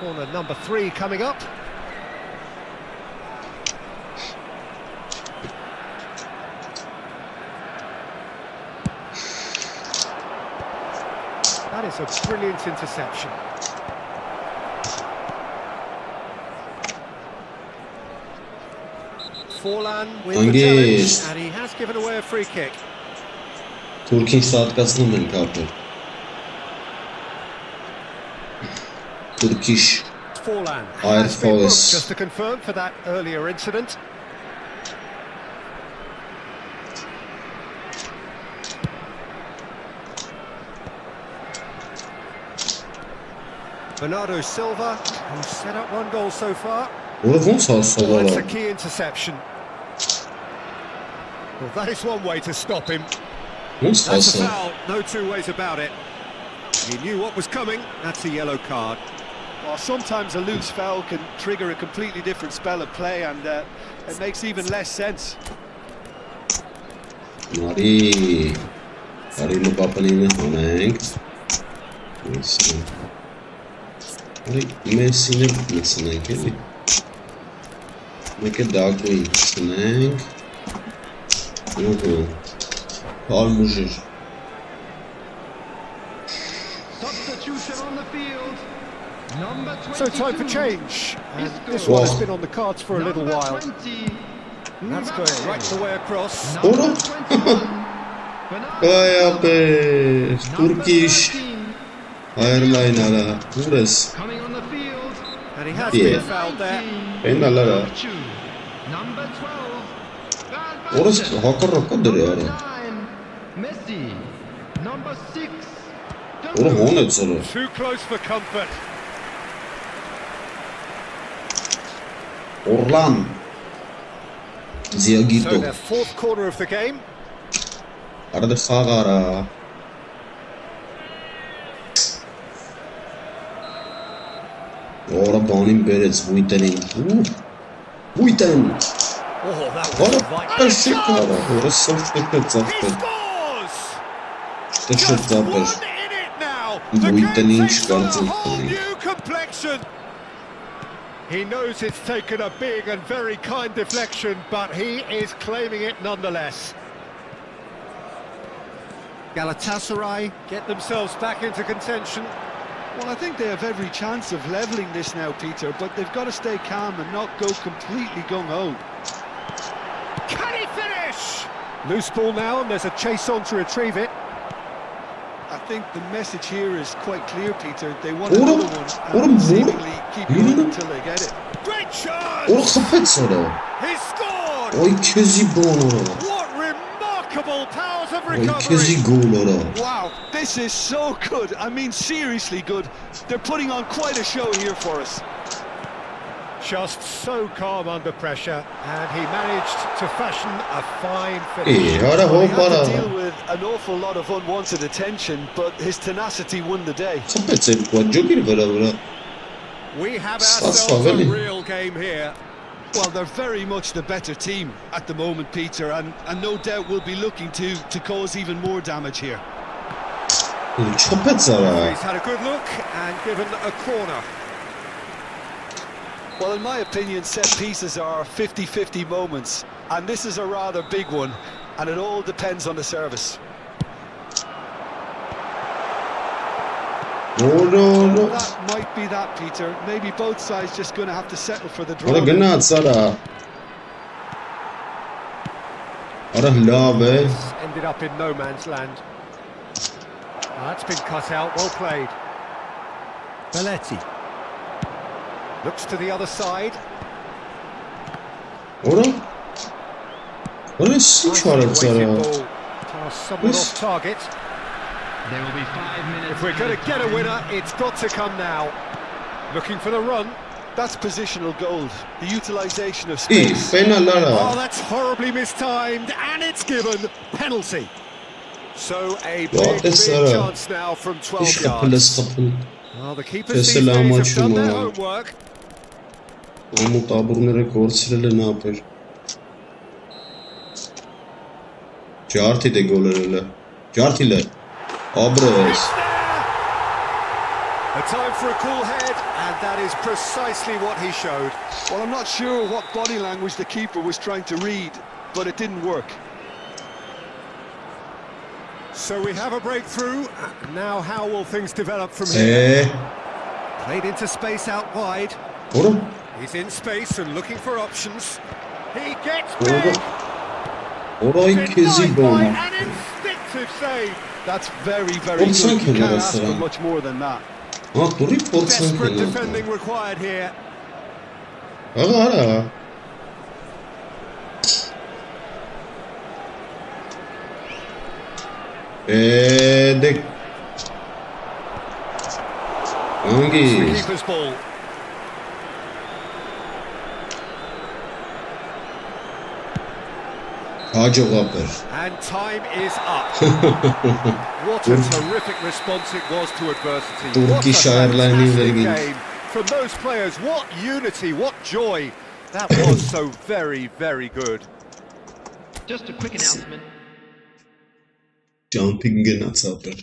Corner number 3 coming up. That is a brilliant interception. Forlan with the challenge, and he has given away a free kick. Turkish satkasını ben kaptım. Turkish. Forlan Air has been booked, Force. just to confirm for that earlier incident. Bernardo Silva, who's set up 1 goal so far. That's a key interception. Well, that is one way to stop him. That's a foul, no two ways about it. He knew what was coming, that's a yellow card. Well, sometimes a loose foul can trigger a completely different spell of play, and it makes even less sense. Mari no papanine Haneng. Messi ne Haneng eli. Mikä dagui Haneng. Almujir. Substitution on the field. Number 22. So time for change. And this one has been on the cards for a little while. 20. That's going right the way across. Ora. Vay Turkish airline burası. Coming on the field. And he has been fouled there. Penallara. Number 12. Orası hakikaten duruyor ya. Messi. Number 6. Oğlum o ne soru? Too close for comfort. Orlan. So Ziagito. their 4th corner of the game. Arada Sagara. Ora Bonin Perez, Vuitenin. Vuiten. Oh, that was Ora perfect. Ora sırf He zafer. scores! Just Just one in zafer. it now. Bu The game itenin takes on a çıkartın. whole new complexion. He knows it's taken a big and very kind deflection, but he is claiming it nonetheless. Galatasaray get themselves back into contention. Well, I think they have every chance of levelling this now, Peter, but they've got to stay calm and not go completely gung-ho. Can he finish? Loose ball now, and there's a chase on to retrieve it. I think the message here is quite clear, Peter. They want Oğlum, another one oğlum, and seemingly keep yürü going lan. until they get it. Great chance! Ora kapet sonra. He scored! Oy kezi gol ora. What remarkable powers of Oy recovery! kezi gol ora. Wow, this is so good. I mean, seriously good. They're putting on quite a show here for us. Just so calm under pressure, and he managed to fashion a fine finish. Ora Well, he had hoppara. to deal with an awful lot of unwanted attention, but his tenacity won the day. Kapet sen kuadjogir vera. We have That's ourselves a lovely. real game here. Well, they're very much the better team at the moment, Peter, and no doubt will be looking to cause even more damage here. Kapet zara. He's had a good look and given a corner. Well, in my opinion, set pieces are 50-50 moments, and this is a rather big one, and it all depends on the service. Oh no, no. That might be that, Peter. Maybe both sides just going to have to settle for the draw. Ora gna tsara. Ora love. Ended up in no man's land. That's been cut out, well played. Belletti. Looks to the other side. Ora? Ora si çara tsara. Somewhat off target. There will be 5 minutes. If we're going to get a winner, it's got to come now. Looking for the run. That's positional gold. The utilisation of İyi, space. fenalara. Oh, that's horribly mistimed, and it's given penalty. So a big chance now from 12 İş yards. kapılı. Well, the keepers these days have done their homework. Umut aburları korçirele ne yapar? Carti de gollerle. Carti ile. Abres. A time for a cool head, and that is precisely what he showed. Well, I'm not sure what body language the keeper was trying to read, but it didn't work. So we have a breakthrough. Now how will things develop from here? Played into space out wide. Ora? He's in space and looking for options. He gets big. Ora ikisi bomba. An instinctive save. That's very, very good. You can't ask for much more than that. Ha, duri potsan Desperate kenara. defending required here. Ara. De. Hangi? Keeper's ball. And time is up. What a terrific response it was to adversity. Turkish What a Airlines fantastic vergin. game from those players. What unity, what joy. That was so very, very good. Just a quick announcement. Jumping genatsaper.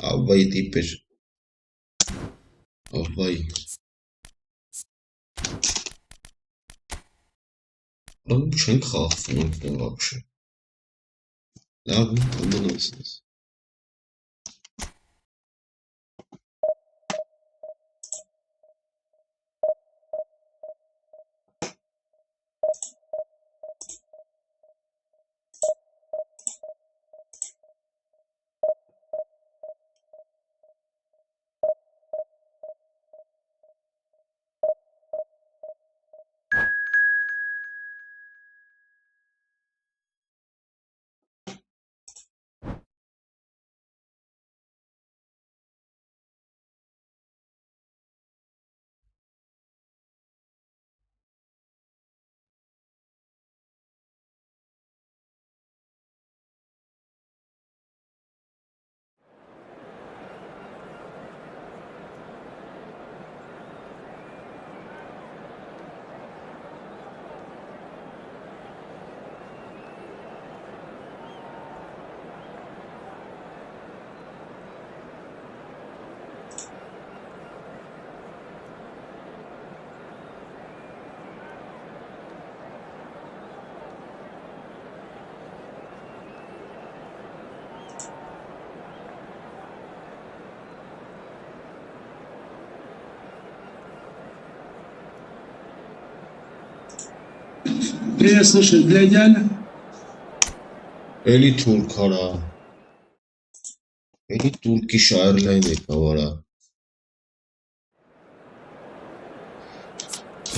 Avvay tipper. Avvay. Lan bu şen khafman вообще. Ладно, помолимся. Привет, слушай, для идеально. Eli Turkara. Eli Turkish Airlines kavara.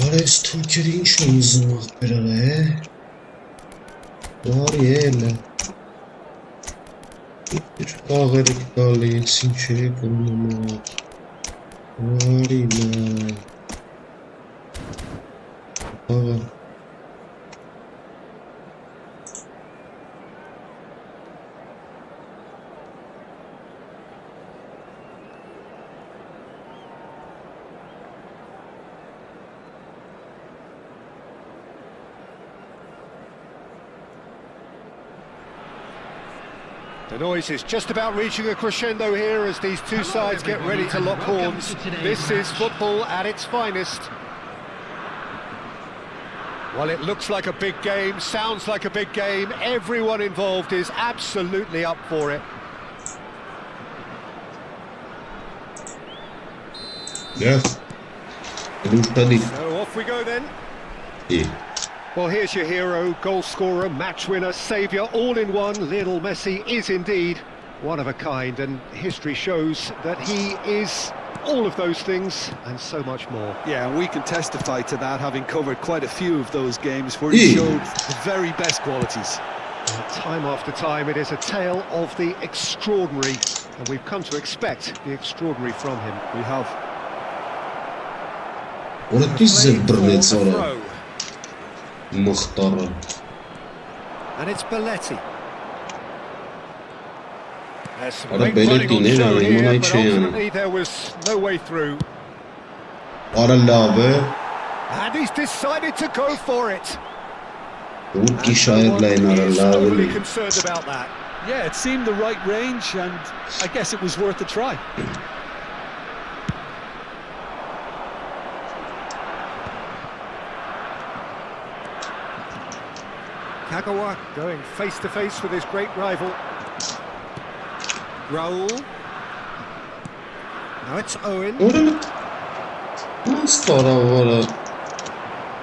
Ares Türkiye'de inşallah ahberare. Var yerle. Bir kağırık dalı sinçeri konuma. Var ile. Kağır. The noise is just about reaching a crescendo here as these two sides get ready to lock horns. This is football at its finest. Well, it looks like a big game, sounds like a big game. Everyone involved is absolutely up for it. Yeah. So off we go then. Yeah. Well, here's your hero, goal scorer, match winner, saviour, all in one. Lionel Messi is indeed one of a kind, and history shows that he is all of those things and so much more. Yeah, and we can testify to that, having covered quite a few of those games where he showed the very best qualities. And time after time, it is a tale of the extraordinary, and we've come to expect the extraordinary from him. We have. What a piece of brilliant Throw. مختار. And it's Belletti. There's some Ora great running on Belletti show ne here, var, but ultimately there was no way through. Ora lave. And he's decided to go for it. Turki şairlerin He's totally aralarını. concerned about that. Yeah, it seemed the right range, and I guess it was worth a try. Kagawa going face-to-face with his great rival. Raul. Now it's Owen. Ora.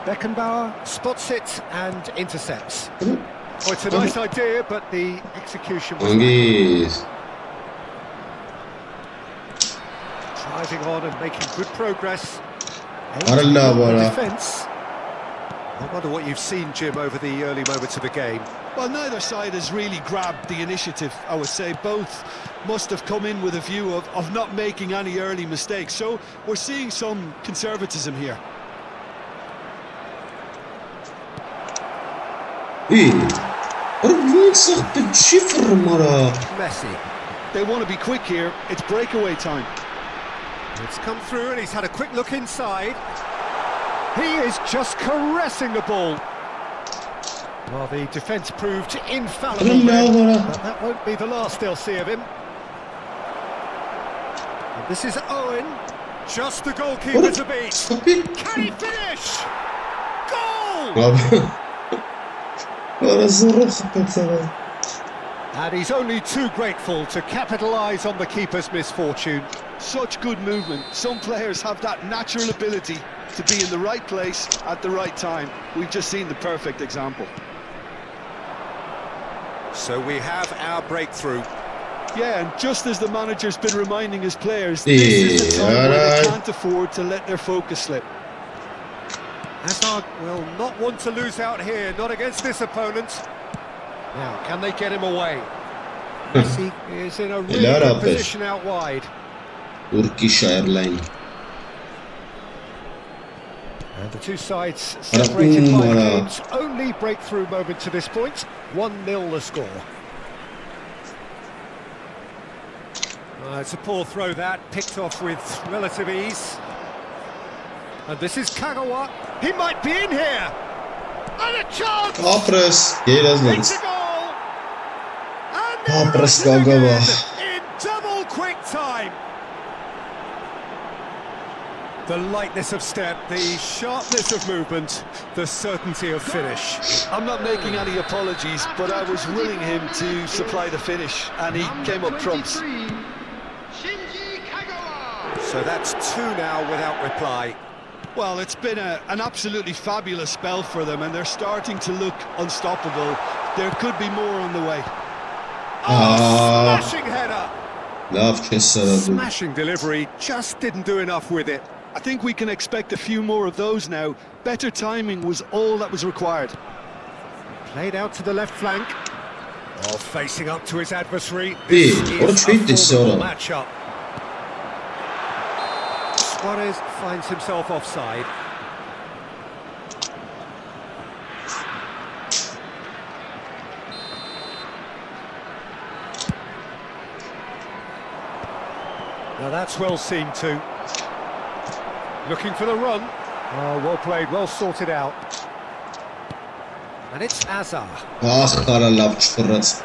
Beckenbauer spots it and intercepts. Oh, it's a nice idea, but the execution was Hangis. driving on and making good progress. Ora lave. Defence. I wonder what you've seen, Jim, over the early moments of the game. Well, neither side has really grabbed the initiative, I would say. Both must have come in with a view of not making any early mistakes. So we're seeing some conservatism here. Messi. They want to be quick here. It's breakaway time. It's come through and he's had a quick look inside. He is just caressing the ball. Well, the defence proved infallible there, but that won't be the last they'll see of him. And this is Owen, just the goalkeeper to beat. Can he finish? Goal! And he's only too grateful to capitalise on the keeper's misfortune. Such good movement. Some players have that natural ability to be in the right place at the right time. We've just seen the perfect example. So we have our breakthrough. Yeah, and just as the manager's been reminding his players, this is the time where they can't afford to let their focus slip. Hazard will not want to lose out here, not against this opponent. Now, can they get him away? Messi is in a really good position out wide. Turkish Airline. And the two sides separated by the game's only breakthrough moment to this point. 1-0 the score. It's a poor throw that, picked off with relative ease. And this is Kagawa. He might be in here. And a chance! Apres. It's It's a goal! And Apres they're Kagawa. in double quick time. The lightness of step, the sharpness of movement, the certainty of finish. I'm not making any apologies, but I was willing him to supply the finish, and he came up trumps. So that's 2 now without reply. Well, it's been an absolutely fabulous spell for them, and they're starting to look unstoppable. There could be more on the way. Smashing header! Love Smashing delivery, just didn't do enough with it. I think we can expect a few more of those now. Better timing was all that was required. Played out to the left flank. Oh, facing up to his adversary. Hey, This what a is treat this a formidable sort of. matchup. Suarez finds himself offside. Now that's well seen too. Looking for the run. Oh, well played, well sorted out. And it's Azar. Ach, kara laf çıfırız.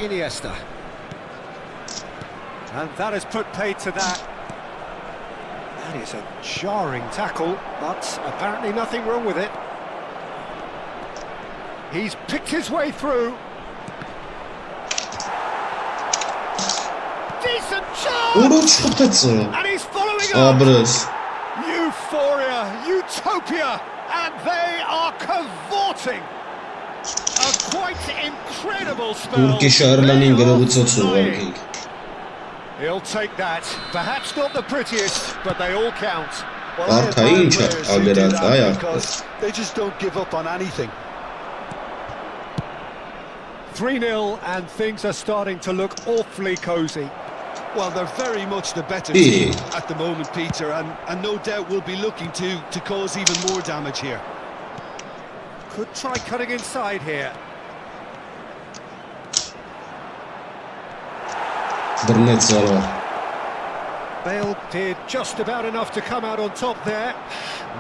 Iniesta. And that has put paid to that. That is a jarring tackle, but apparently nothing wrong with it. He's picked his way through. Decent chance! And he's following up! Euphoria, utopia, and they are cavorting. A quite incredible spell. He'll take that. Perhaps not the prettiest, but they all count. Well, I admire players who do that because they just don't give up on anything. 3-0 and things are starting to look awfully cosy. Well, they're very much the better team at the moment, Peter, and no doubt will be looking to cause even more damage here. Could try cutting inside here. Bale did just about enough to come out on top there.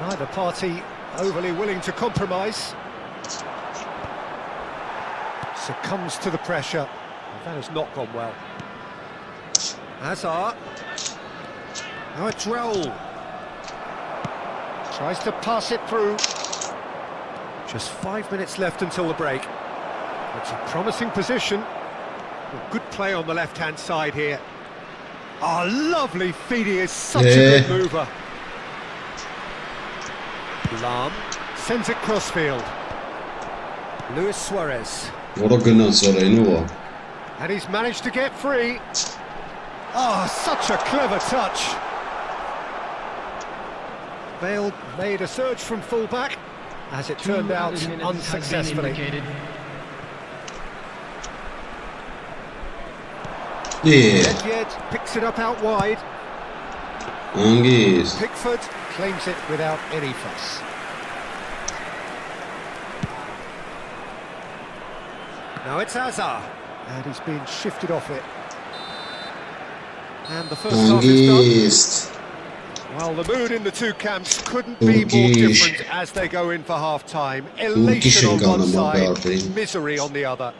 Neither party overly willing to compromise. Succumbs to the pressure. That has not gone well. Hazard. Now it's Raul. Tries to pass it through. Just 5 minutes left until the break. It's a promising position. Good play on the left-hand side here. Oh, lovely feed. He is such a good mover. Lam sends it crossfield. Luis Suarez. And he's managed to get free. Oh, such a clever touch. Bale made a surge from full-back, as it turned out unsuccessfully. Yed picks it up out wide. Pickford claims it without any fuss. Now it's Hazard, and he's been shifted off it. And the first half is done. Well, the mood in the two camps couldn't be more different as they go in for half-time. Elation on one side, misery on the other.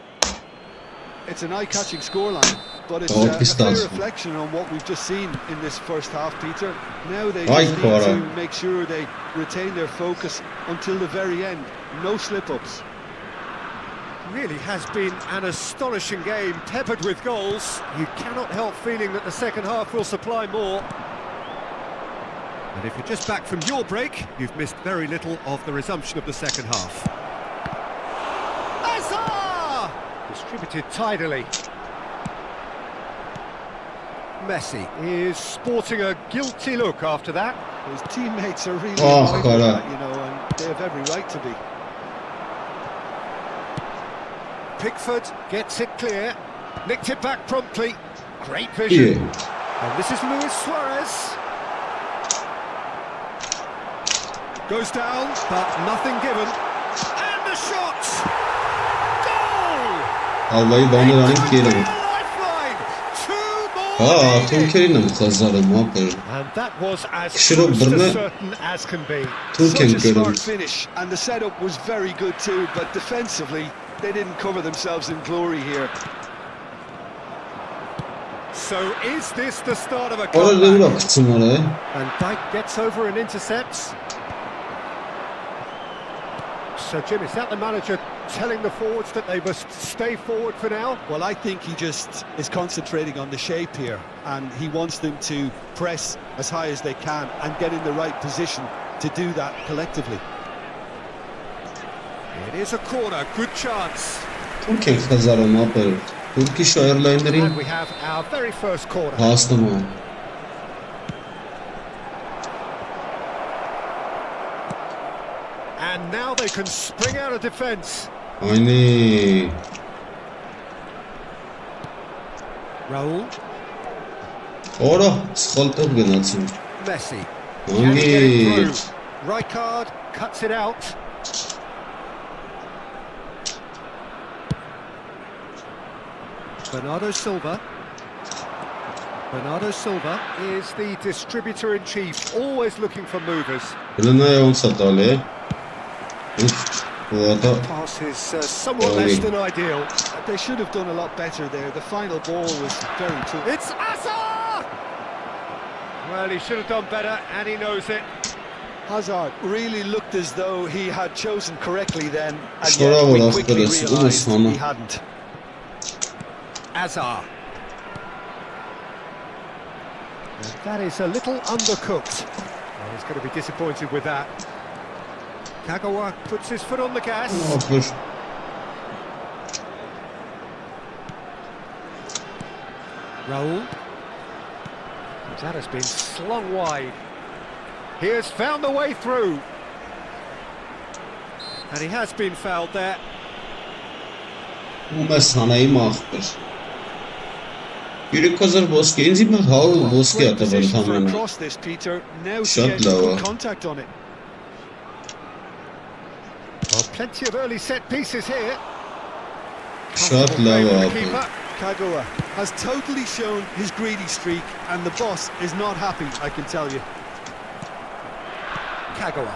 It's an eye-catching scoreline, but it's a fair reflection on what we've just seen in this first half, Peter. Now they just need to make sure they retain their focus until the very end. No slip-ups. Really has been an astonishing game, peppered with goals. You cannot help feeling that the second half will supply more. And if you're just back from your break, you've missed very little of the resumption of the second half. Hazard! Distributed tidily. Messi is sporting a guilty look after that. His teammates are really annoyed with that, you know, and they have every right to be. Pickford gets it clear, nicked it back promptly. Great vision. And this is Luis Suarez. Goes down, but nothing given. And the shot! Goal! Lifeline! 2 more. And that was as close to certain as can be. Such a smart finish, and the setup was very good too, but defensively they didn't cover themselves in glory here. So is this the start of a comeback? And Dijk gets over and intercepts. So Jim, is that the manager telling the forwards that they must stay forward for now? Well, I think he just is concentrating on the shape here, and he wants them to press as high as they can and get in the right position to do that collectively. It is a corner, good chance. And we have our very first corner. And now they can spring out of defence. Raul. Messi. Can he get it through? Rijkaard cuts it out. Bernardo Silva. Bernardo Silva is the distributor-in-chief, always looking for movers. What? Pass is somewhat less than ideal. They should have done a lot better there. The final ball was very tough. It's Hazard! Well, he should have done better, and he knows it. Hazard really looked as though he had chosen correctly then, and Bravo, yet we that's quickly good. realised That's he hadn't. Hazard. That is a little undercooked. Well, he's going to be disappointed with that. Kagawa puts his foot on the gas. Oh, push. Raul. That has been slung wide. He has found a way through. And he has been fouled there. Almost Hanai Master. Yürek Boski. Inzi mi hal Boski Great atabil position for a tamamen. cross this, Peter. Now Shot to get lower. good contact on it. Well, plenty of early set pieces here. Shot Comfortable play lower. with the keeper. Kagawa has totally shown his greedy streak, and the boss is not happy, I can tell you. Kagawa.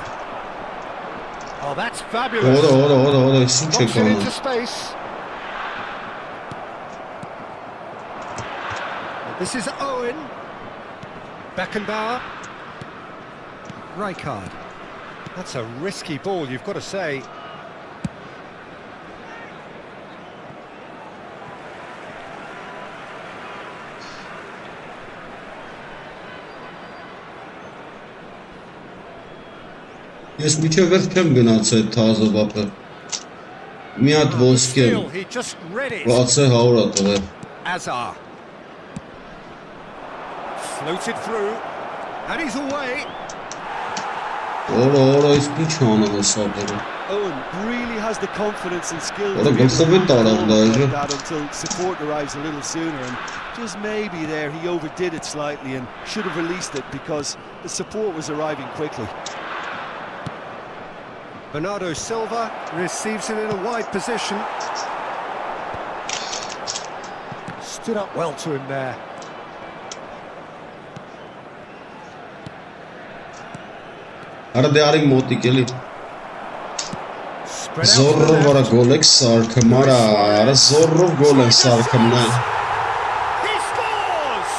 Oh, that's fabulous. Ora. Işin Knocks çek it onu. into space. This is Owen. Beckenbauer. Rijkaard. That's a risky ball, you've got to say. Ես միջև վերջ չեմ գնացել թազով ապը։ Մի հատ ոսկի եմ, Still, he just read it. 60-100 ա տղեր։ Azar. Floated through. And he's away. Ora, իսկ ինչ անում է սապերը։ Owen really has the confidence and skill Ora, be able գլխով է to տարավ hold դա, like այժմ։ that until support arrives a little sooner, and just maybe there he overdid it slightly and should have released it because the support was arriving quickly. Bernardo Silva receives it in a wide position. Stood up well to him there. Արա դե արի մոտիկ էլի։ Spread out to the Զորով արա left. գոլ եք սարքում, արա զորով գոլ են սարքում նա։ He scores!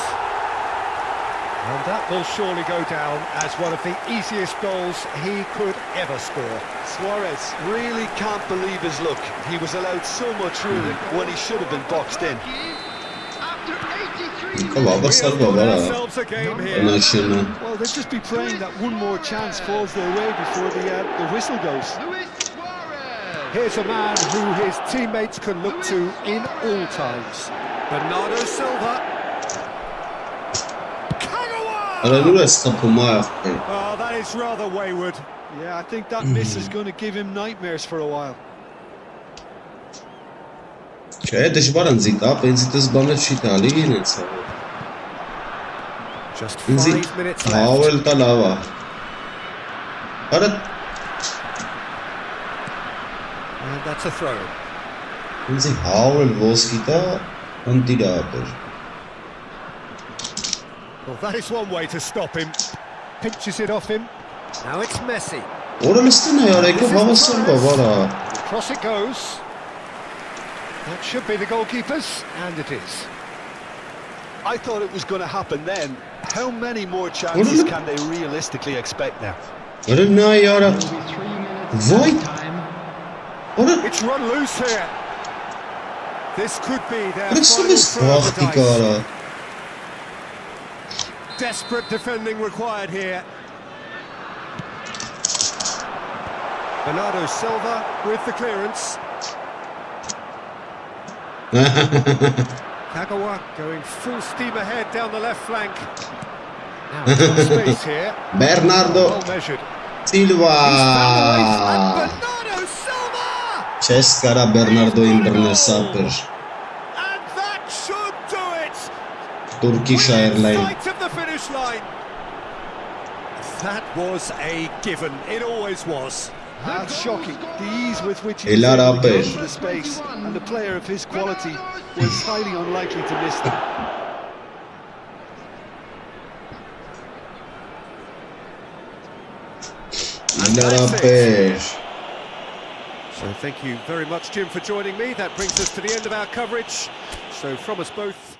And that will surely go down as one of the easiest goals he could ever score. Suarez really can't believe his luck. He was allowed so much room when he should have been boxed in. After 83 Կա վաբասար We have got բավարա։ ourselves a game here. Նաշենը։ Well, they'll just be praying that one more chance falls their way before the whistle goes. Luis Suarez. Here's a man who his teammates can look to in all times. Bernardo Silva. Kagawa! Արա նուր է ստապում այախ։ Oh, that is rather wayward. Yeah, I think that miss is going to give him nightmares for a while. Չէ, դժվար ընձի տա, պենցի տես բանը չի տալի ինենց։ Just Ինձի 5 minutes left. հավել տա լավ է։ Արա And that's a throw. ինձի հավել ոսկի տա, ընտիրա ապեր։ Well, that is one way to stop him. Pinches it off him. Now it's Messi. Ora լստին է արեկը հավասար բավարա։ Across it goes. That should be the goalkeepers, and it is. I thought it was going to happen then. How many more chances can they realistically expect now? Արա նա яրա։ Will be 3 minutes Void. time. Ora It's run loose here. This could be their Ալեքսանդր final throw of the վախտի dice. կարա։ Desperate defending required here. Bernardo Silva with the clearance. Kagawa going full steam ahead down the left flank. Now got space here. Բեռնարդո Well measured. Սիլվա։ And Bernardo Silva! Չես կարա Բեռնարդոին բռնել սապեր։ And that should do it! Turkish Within Airlines. sight of the finish line. That was a given. It always was. That's shocking. The ease with which he was Elar able to go Apes. to the space, and the player of his quality was highly unlikely to miss them. Իլարապեր։ So thank you very much, Jim, for joining me. That brings us to the end of our coverage. So from us both...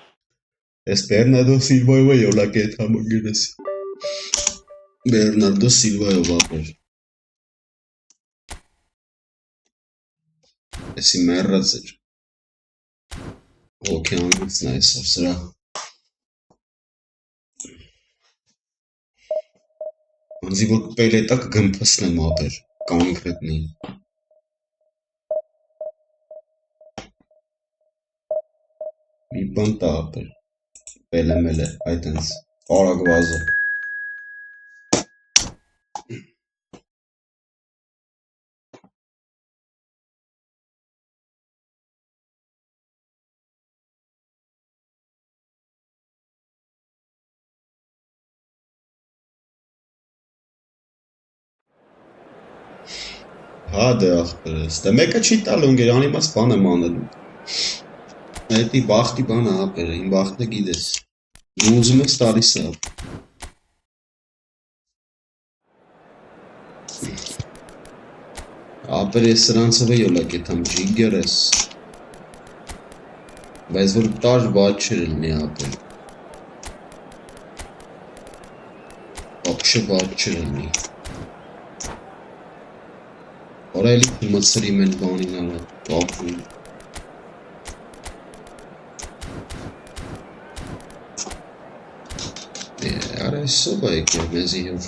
Es Bernardo Silva iola che tamageres. Bernardo Silva iola. Esi merrazer. Okay, it's nice. Sra. Անձի որ պելետա կգմփսնեմ ապեր, կոնկրետնի։ Մի բան տա ապեր, պելեմել է, այդ ընց, արագ վազը։ Հա դե ախպերս, դե մեկը չի տալու ընգեր, անիմաց բան եմ անելու։ Այդի բախտի բանը ապեր, իմ բախտը գիտես, ուզում ես տալիս է ապ։ Ապեր ես սրանցով է յոլակ եթամ ջիգեր ես, բայց որ տար բաց չեր լնի ապեր, ապշը բաց չեր լնի։ Oraylık mısırı men baninalar, bakın. Arası belki benziyor.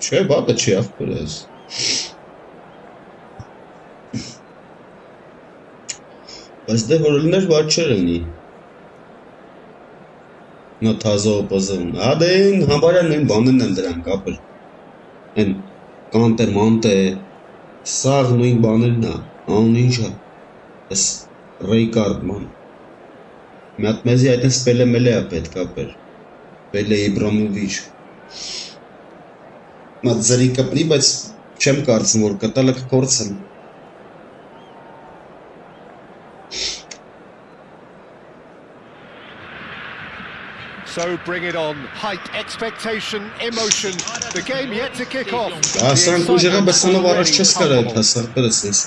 Şöyle bak da çiğ biraz. Բայց դե որ լիներ բաց չէր լինի։ Նա թազա օպազը։ Հա դե համարյա նույն բաններն են դրանք ապել։ Են կանտե մանտե սաղ նույն բաներն է, անուն ինչ է։ Էս Ռեյկարդման։ Մի հատ մեզի այդպես Պելե է պետք ապեր։ Պելե Իբրամովիչ։ Մա ձերի կպնի, բայց չեմ կարծում որ կտալը կկորցեմ։ So bring it on. Hype, expectation, emotion. The game yet to kick off. Ասրանք ուժեղը բեսանով առաջ չես կարա այդ հասար պերս ես։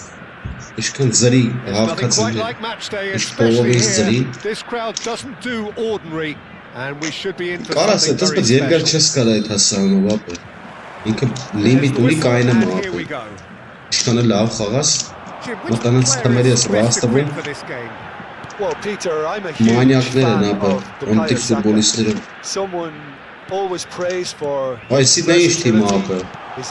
Իշքան ձրի հավկած են։ This crowd doesn't do ordinary and we should be in for Կարաս something այդպես very բայց երկար special. չես կարա այդ հասանով ապը։ Ինքը լիմիտ ունի կայնը մապը։ Իշքանը լավ խաղաս, մտանած թմերի ես ռաստավում։ Well, Peter, I'm a huge fan of the Bukayo Saka. Someone always praised for his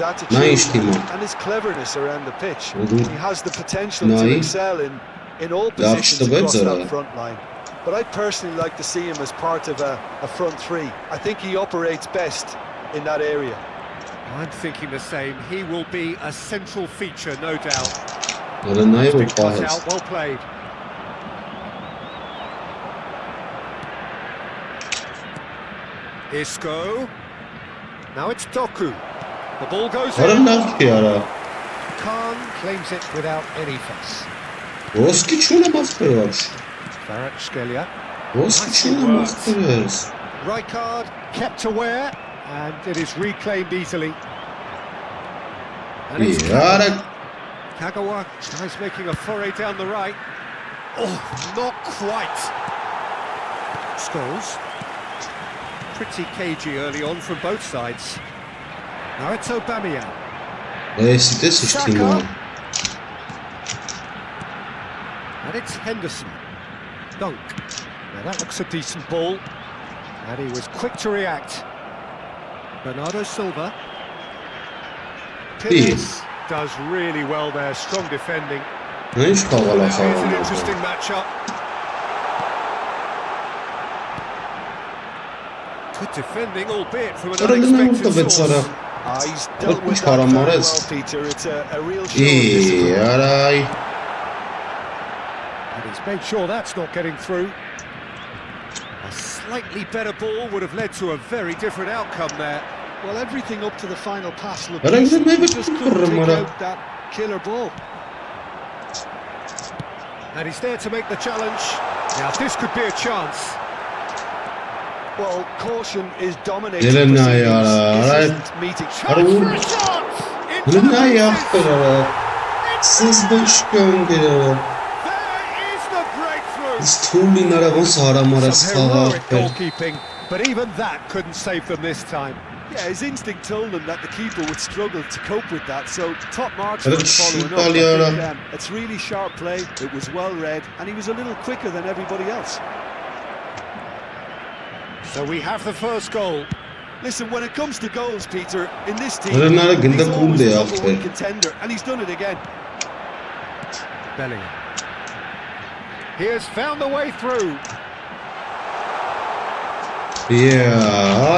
attitude and his cleverness around the pitch. He has the potential to excel in all positions across that front line. But I personally like to see him as part of a front three. I think he operates best in that area. I'm thinking the same. He will be a central feature, no doubt. Well played. Isco. Now it's Doku. The ball goes in. Khan claims it without any fuss. Kvaratskhelia. Rijkaard kept aware and it is reclaimed easily. And it's Kagawa tries making a foray down the right. Oh, not quite. Scholes. Pretty cagey early on from both sides. Now it's Aubameyang. Saka. And it's Henderson. Dunk. Now that looks a decent ball. And he was quick to react. Bernardo Silva. Pires does really well there. Strong defending. Here's an interesting matchup. Good defending, albeit from an unexpected source. He's dealt with that very well, Peter. It's a real show of discipline. And he's made sure that's not getting through. A slightly better ball would have led to a very different outcome there. Well, everything up to the final pass looked decent. He just couldn't take out that killer ball. And he's there to make the challenge. Now this could be a chance. Well, caution is dominating Gelin proceedings. ya, This right. isn't meeting. Chance for a shot! Into the Ne boxes. yaptılar? Siz başkan biri. There is the breakthrough. Stullinara ոնց հարամարած Some heroic խաղաղ. goalkeeping, but even that couldn't save them this time. Yeah, his instinct told him that the keeper would struggle to cope with that, so top marks for But him following up. Italiana. I think, it's really sharp play, it was well read, and he was a little quicker than everybody else. So we have the first goal. Listen, when it comes to goals, Peter, in this team, Bunlar he's gında always cool a ya, number one işte. contender, and he's done it again. Bellingham. He has found the way through. Ya,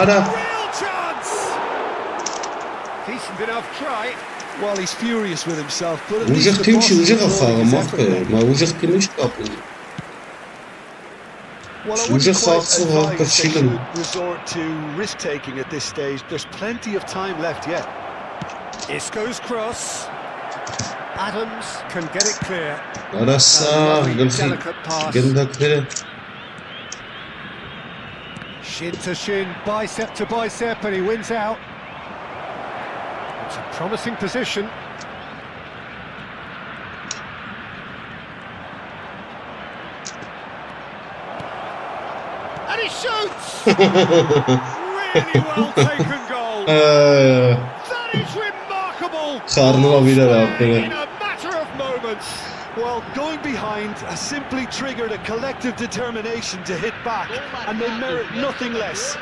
ara. Real chance! Decent enough try. Well, he's furious with himself, but at Ուժեղ least the թիմ boss չի, is ուժեղ է applauding խաղում, his effort ախպեր, there. մա ուժեղ թիմի չկապում։ Well, I Ուժեղ wouldn't quite խաղացող հաղթար advise չի they գնում։ should resort to risk-taking at this stage. There's plenty of time left yet. Isco's cross. Adams can get it clear. Արա սա գլխի Delicate pass. գնդակները Shin to shin, bicep to bicep, and he wins out. It's a promising position. And he shoots! Really well taken goal. That is remarkable. Խառնվավ իրար ապերը։ In a matter of moments. Well, going behind has simply triggered a collective determination to hit back, and they merit nothing less.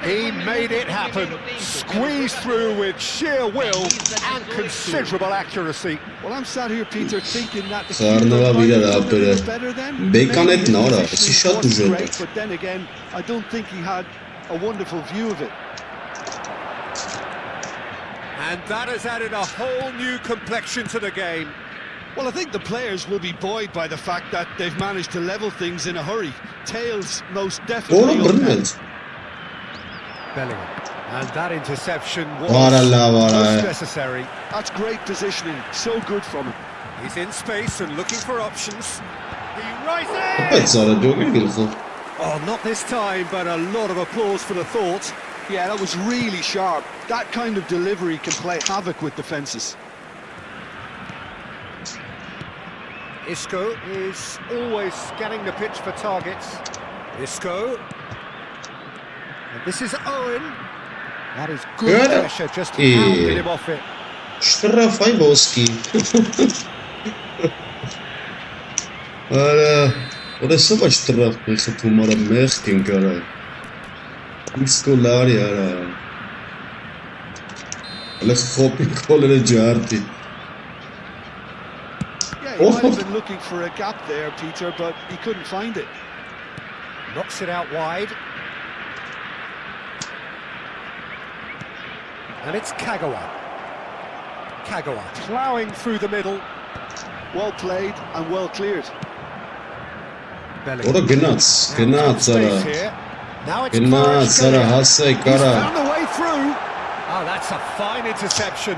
He made it happen. Squeezed through with sheer will and considerable accuracy. Well, I'm sat here, Peter, thinking that the Խառնվավ keeper might իրար have done a ապերը։ little better then. Բեկան Maybe էտ his նորա, positioning էսի շատ wasn't ուժեղ great, է։ but then again, I don't think he had a wonderful view of it. And that has added a whole new complexion to the game. Well, I think the players will be buoyed by the fact that they've managed to level things in a hurry. Tails most Որը definitely up now. բռնեց։ Bellingham. And that interception was Արա լավ արա։ most necessary. That's great positioning, so good from him. He's in space and looking for options. He rises! Բայց արա ջոգի գլխը։ Oh, not this time, but a lot of applause for the thought. Yeah, that was really sharp. That kind of delivery can play havoc with defences. Isco is always scanning the pitch for targets. Isco. And this is Owen. That is good Good. pressure, just hounded him off it. Штраф այ ոսկի։ Արա, որը ոչ штраф խփում արա մեղքին կարա։ Իսկոլարի արա։ Ալե խոպի կոլերը ջարդի։ Yeah, he might have been looking for a gap there, Peter, but he couldn't find it. Knocks it out wide. And it's Kagawa. Kagawa ploughing through the middle. Well played and well cleared. Bellingham. Որը գնաց, գնաց արա։ Space here. Now it's Գնաց արա, հասեք He's արա։ found the way through. Oh, that's a fine interception.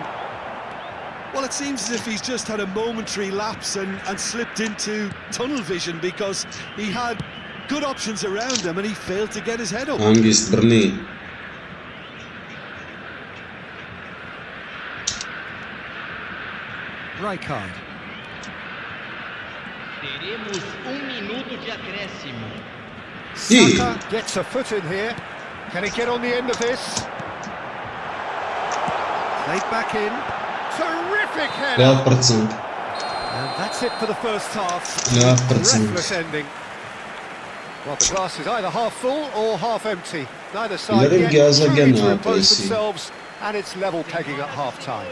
Well, it seems as if he's just had a momentary lapse and slipped into tunnel vision because he had good options around him and he failed to get his head up. Հանգիստ բռնի։ Rijkaard. Teremos minuto de acréscimo. Saka gets a foot in here. Can he get on the end of this? Played back in. Terrific header. Լավ պրծանք։ And that's it for the first half. Լավ պրծանք։ Breathless ending. Well, the glass is either half full or half empty. Neither side Ileride yet Gazagyan truly to ne impose yapıyorsun? themselves, and it's level pegging at half-time.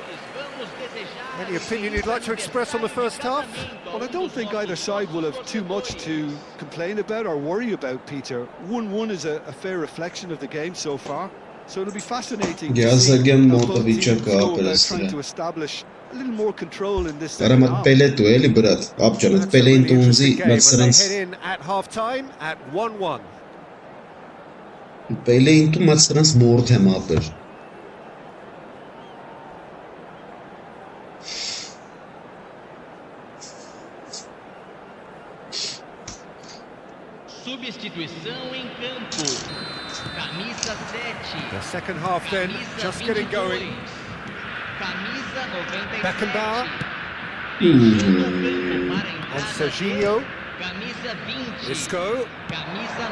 Any opinion you'd like to express on the first half? Well, I don't think either side will have too much to complain about or worry about, Peter. 1-1 is a fair reflection of the game so far. So it'll be fascinating to see Gazagyan how both մոտովի teams չկա go about ապերս trying to դրա։ establish a little more control in this Արա second մատ half. պելետու էլի բրատ, ապջան, That's այդ a պելեին really տունզի, interesting game, մատ and they սրանց, head in at half-time at 1-1. պելեին տու մատ սրանց մորդ եմ ապեր։ Substituição em campo. Camisa 7. The second half then, Camisa just 22. getting going. Camisa 97. Beckenbauer Fechando o campo para a on entrada. Serginho. Camisa 20. Isco. Camisa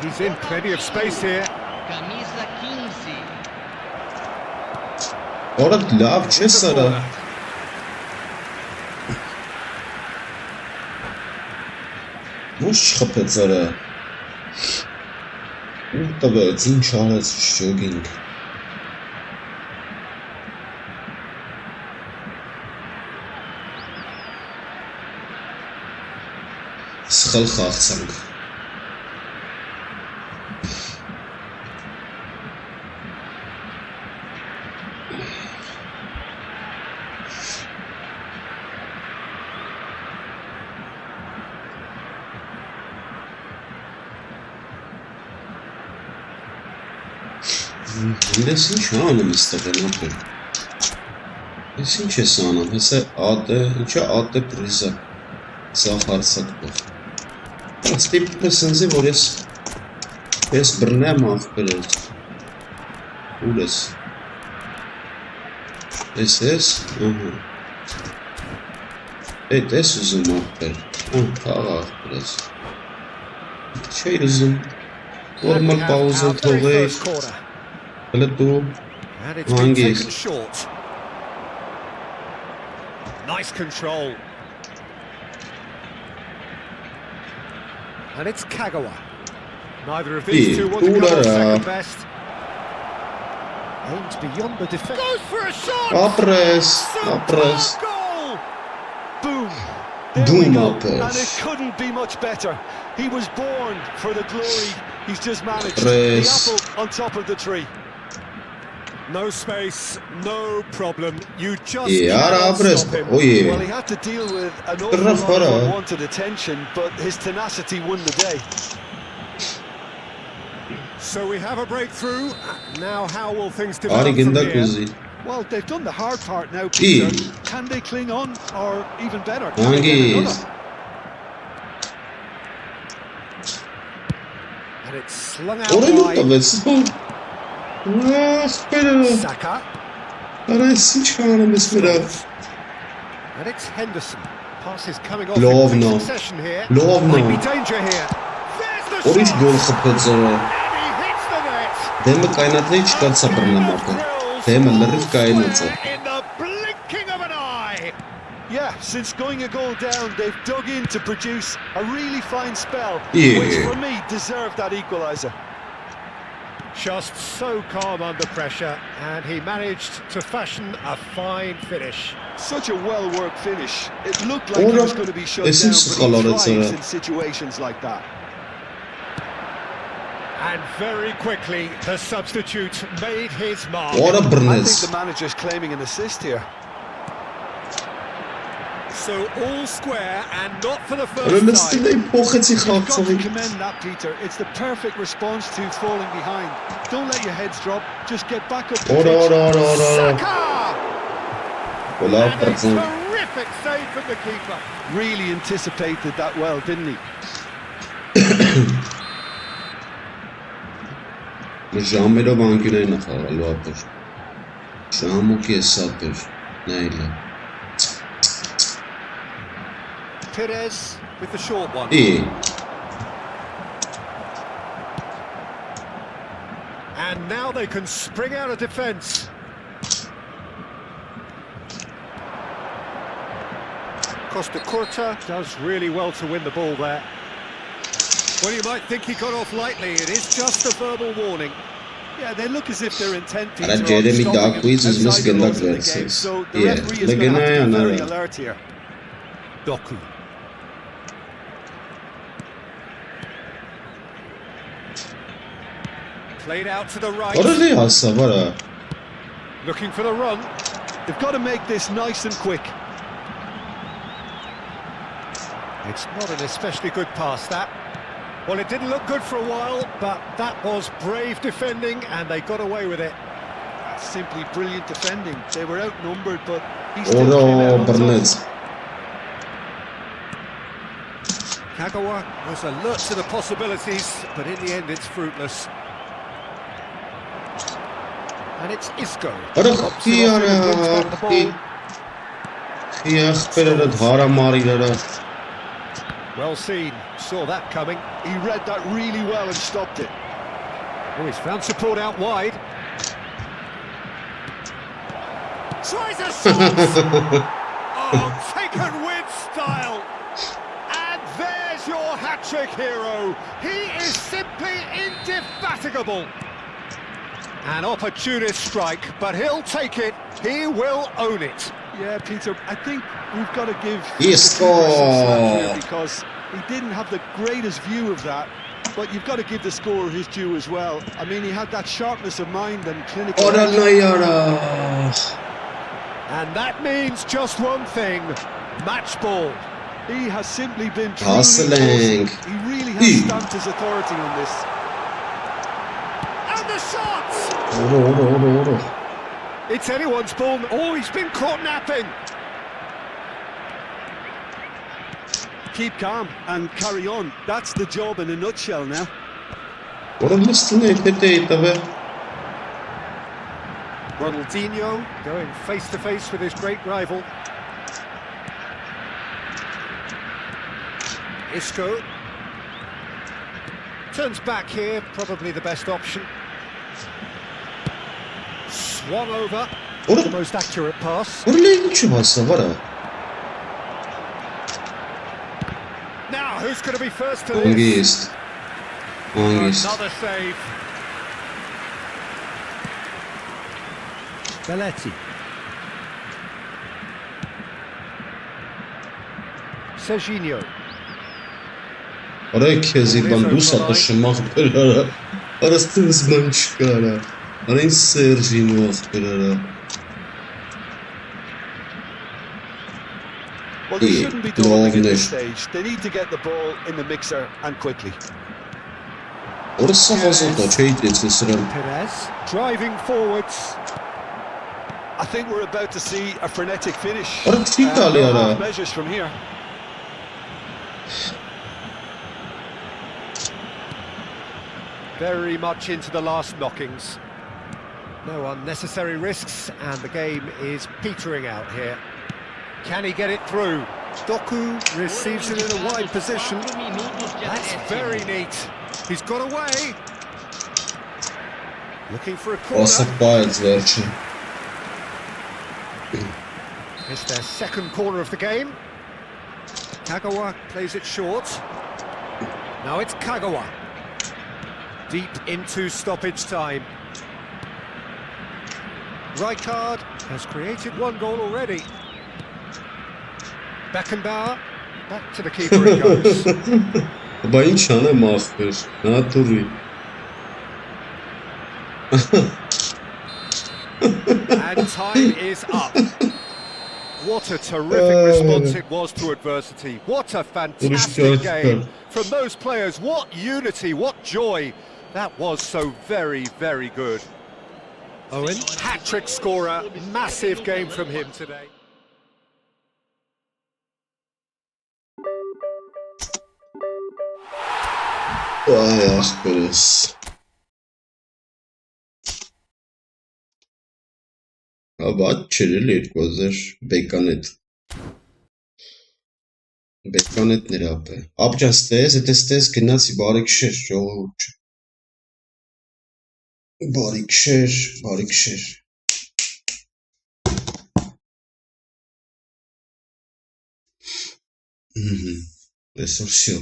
9. He's in plenty of space here. Camisa 15. Ora լավ չէ սարը։ Ոչ չխփեց սարը։ Ու տվեց, ինչ արեց շոգինգ։ Սխալ խաղացանք։ Ես ինչ անում ես տղեն ապել։ Ես ինչ ես անում, հեսա ատը, ինչա ատը պրիզա, սա հարցակվող։ Ես տիպ ես ընձի, որ ես բրնեմ աղբերել։ Ուր ես։ Ես, ահա։ Էդ ես ուզում աղբեր, խաղ աղբերես։ Չէ ուզում, որմալ պաուզը թողեի։ And it's been taken short. Nice control. And it's Kagawa. Neither of these two want to go on second best. Aims beyond the defence. Goes for a shot! Apres. Goal! Boom! There we go. And it couldn't be much better. He was born for the glory. He's just managed the apple on top of the tree. No space, no problem. You just cannot stop him. Well, he had to deal with an awful lot of unwanted attention, but his tenacity won the day. So we have a breakthrough. Now how will things develop from here? Well, they've done the hard part now, Peter. Can they cling on, or even better, can they get another? And it's slung out wide. Saka. And it's Henderson. Passes coming off in quick succession here. Might be danger here. There's the shot. And he hits the net. In the blinking of an eye. Yeah, since going a goal down, they've dug in to produce a really fine spell, which for me deserved that equaliser. Just so calm under pressure, and he managed to fashion a fine finish. Such a well-worked finish. It looked like he was going to be shut down, but he thrives in situations like that. And very quickly, the substitute made his mark. What a I brilliance. think the manager's claiming an assist here. So all square and not for the first You've time. You've got to commend that, Peter. It's the perfect response to falling behind. Don't let your heads drop. Just get back up the pitch. Saka! And it's a terrific save from the keeper. Really anticipated that well, didn't he? Ժամերով անկյունային է խաղալու ապր։ Ժամուկի է սապր, նայլը։ Perez with the short one. And now they can spring out of defence. Costa Curta does really well to win the ball there. Well, you might think he got off lightly. It is just a verbal warning. Yeah, they look as if their intent, Peter, Ara Jeremy on Darkwiz is outside the rules of the game, misconduct. so the referee is going to have to be very alert here. Doku. Played out to the right. Looking for the run. They've got to make this nice and quick. It's not an especially good pass, that. Well, it didn't look good for a while, but that was brave defending, and they got away with it. That's simply brilliant defending. They were outnumbered, but he still came out on top. Kagawa was alert to the possibilities, but in the end it's fruitless. And it's Isco. Արա Pops խի it off արա and wins back the խի ball. խի ախպերերը հարամարի դարա Well seen, saw that coming. He read that really well and stopped it. Oh, he's found support out wide. Tries a shot! Oh, taken with style! And there's your hat-trick hero. He is simply indefatigable. An opportunist strike, but he'll take it. He will own it. Yeah, Peter, I think we've got to give Isco. the keeper some slack here because he didn't have the greatest view of that. But you've got to give the scorer his due as well. I mean, he had that sharpness of mind and clinical. Արա edge. նայ արա And that means just one thing, match ball. He has simply been truly հասնենք awesome. He really has stamped his authority on this. And the shots! Օրո It's anyone's ball. Oh, he's been caught napping. Keep calm and carry on. That's the job in a nutshell now. Որը մստն է հետե տվե Ronaldinho going face to face with his great rival. Isco turns back here, probably the best option. Swung over, What? the most accurate pass. Որը լի ինչու հասա վարա Now, who's going to be first to this? Անգիստ Անգիստ Another save. Belletti. Serginho. Արա քեզի բան դուսա տշմախ բերարա Արա ստենց բան չկարա Արա ինձ Սերժին ով բերարա Well, they Yeah, shouldn't be dawdling at this lovely. stage. They need to get the ball in the mixer and quickly. Որը սա հազոտա չէի դեցի սրան Perez driving forwards. I think we're about to see a frenetic finish. Արա չի տալի No արա half measures from here. Very much into the last knockings. No unnecessary risks, and the game is petering out here. Can he get it through? Doku receives it in a wide position. That's very neat. He's got away. Looking for a Ասա corner. պայեց վերջը It's their second corner of the game. Kagawa plays it short. Now it's Kagawa. Deep into stoppage time. Rijkaard has created one goal already. Beckenbauer, back to the keeper it goes. Բա ինչ անեմ ախպեր Նատուրի And time is up. What a terrific response it was to adversity. What a fantastic game from those players. What unity, what joy. That was so very, very good. Owen, hat-trick scorer, massive game from him today. Այ ախպերս Բաց չէր էլ 2000 Բեկանետներ ապե Ապջան ստես, եթե ստես գնացի բարիքշեր, ժողովուրդ Բարիքշեր Այսօր всё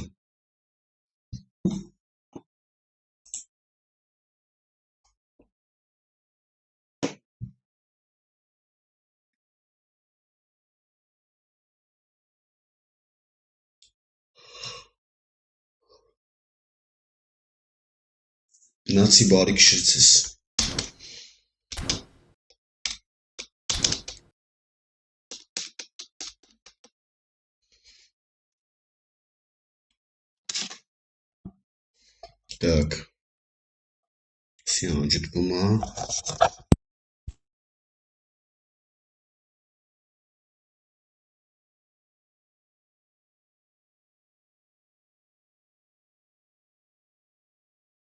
Գնացի բարիքշերցես Так, все, он что-то